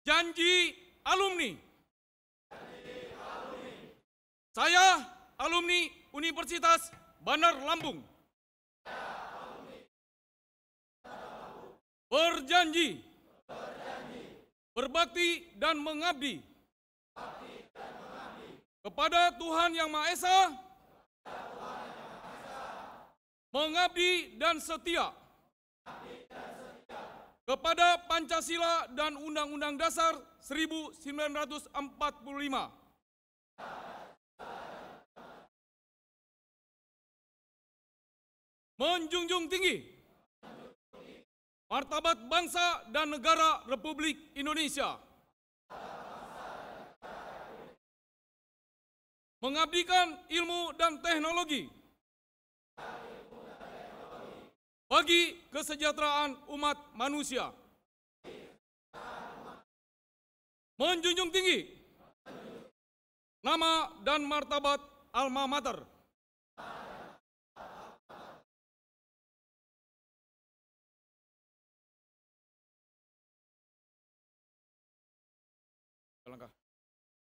Janji alumni. Saya alumni Universitas Bandar Lampung. Berjanji. Berbakti dan mengabdi. Kepada Tuhan Yang Maha Esa. Mengabdi dan setia. Kepada Pancasila dan Undang-Undang Dasar 1945. Menjunjung tinggi martabat bangsa dan negara Republik Indonesia. Mengabdikan ilmu dan teknologi bagi kesejahteraan umat manusia. Menjunjung tinggi nama dan martabat alma mater.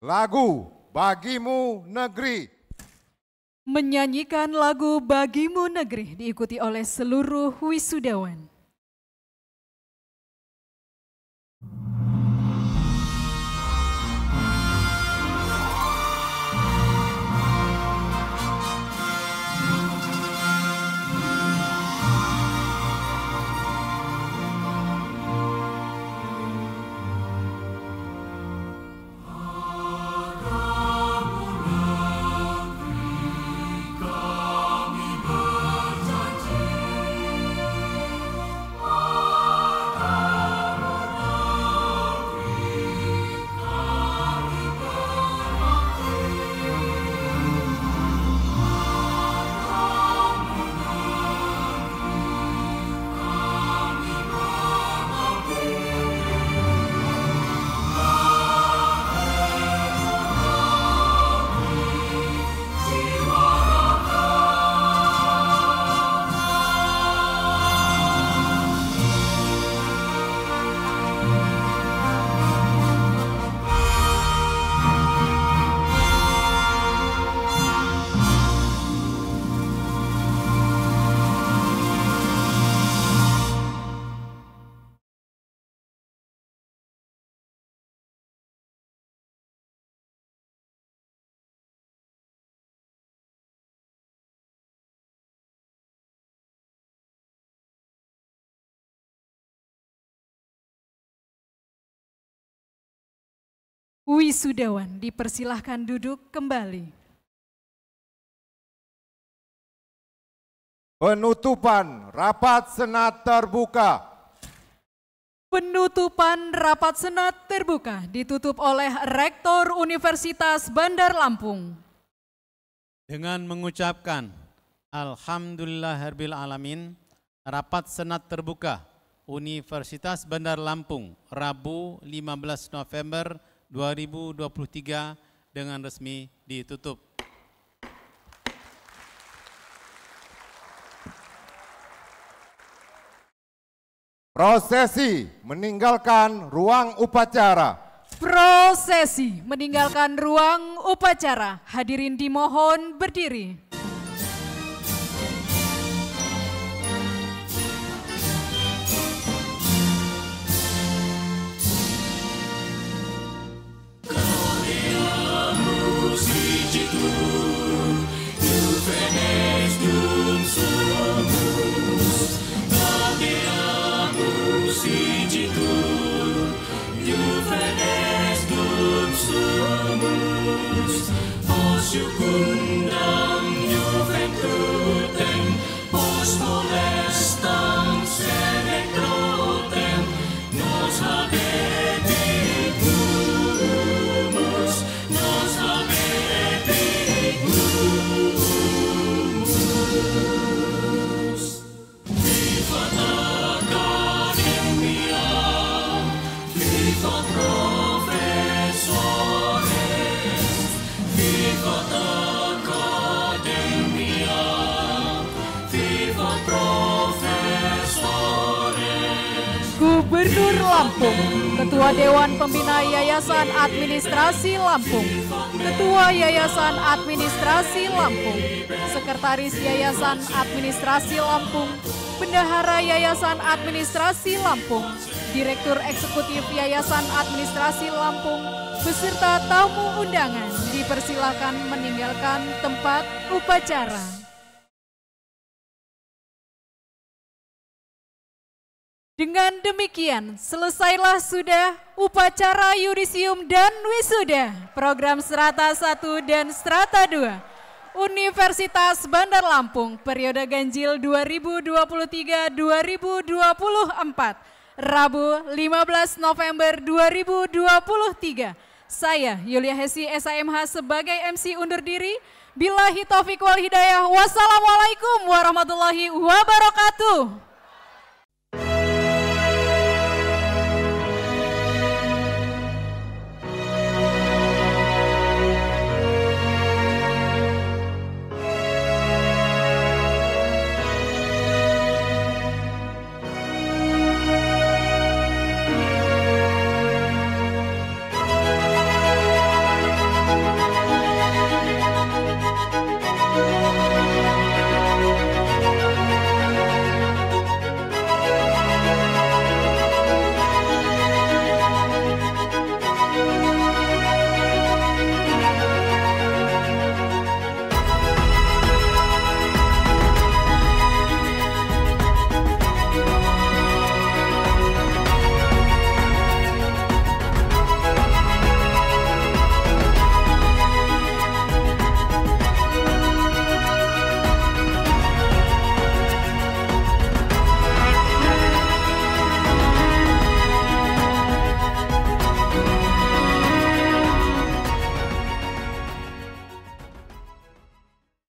Lagu Bagimu Negeri. Menyanyikan lagu Bagimu Negeri diikuti oleh seluruh wisudawan. Wisudawan dipersilahkan duduk kembali. Penutupan rapat senat terbuka. Penutupan rapat senat terbuka ditutup oleh Rektor Universitas Bandar Lampung. Dengan mengucapkan Alhamdulillahirabbil alamin, rapat senat terbuka Universitas Bandar Lampung Rabu 15 November 2023 dengan resmi ditutup. Prosesi meninggalkan ruang upacara. Prosesi meninggalkan ruang upacara. Hadirin dimohon berdiri. Secundam juventutem post molestam selectrotem nos habetimus Vivat Academia, vivat professores, vivat Academia, vivat professores. Gubernur Lampung, Ketua Dewan Pembina Yayasan Administrasi Lampung, Ketua Yayasan Administrasi Lampung, Sekretaris Yayasan Administrasi Lampung, Bendahara Yayasan Administrasi Lampung, Direktur Eksekutif Yayasan Administrasi Lampung, beserta tamu undangan dipersilakan meninggalkan tempat upacara. Dengan demikian, selesailah sudah upacara yudisium dan wisuda program Strata 1 dan Strata 2 Universitas Bandar Lampung periode ganjil 2023-2024 Rabu 15 November 2023. Saya Yulia Hesi SAMH sebagai MC undur diri. Billahi taufiq wal hidayah. Wassalamualaikum warahmatullahi wabarakatuh.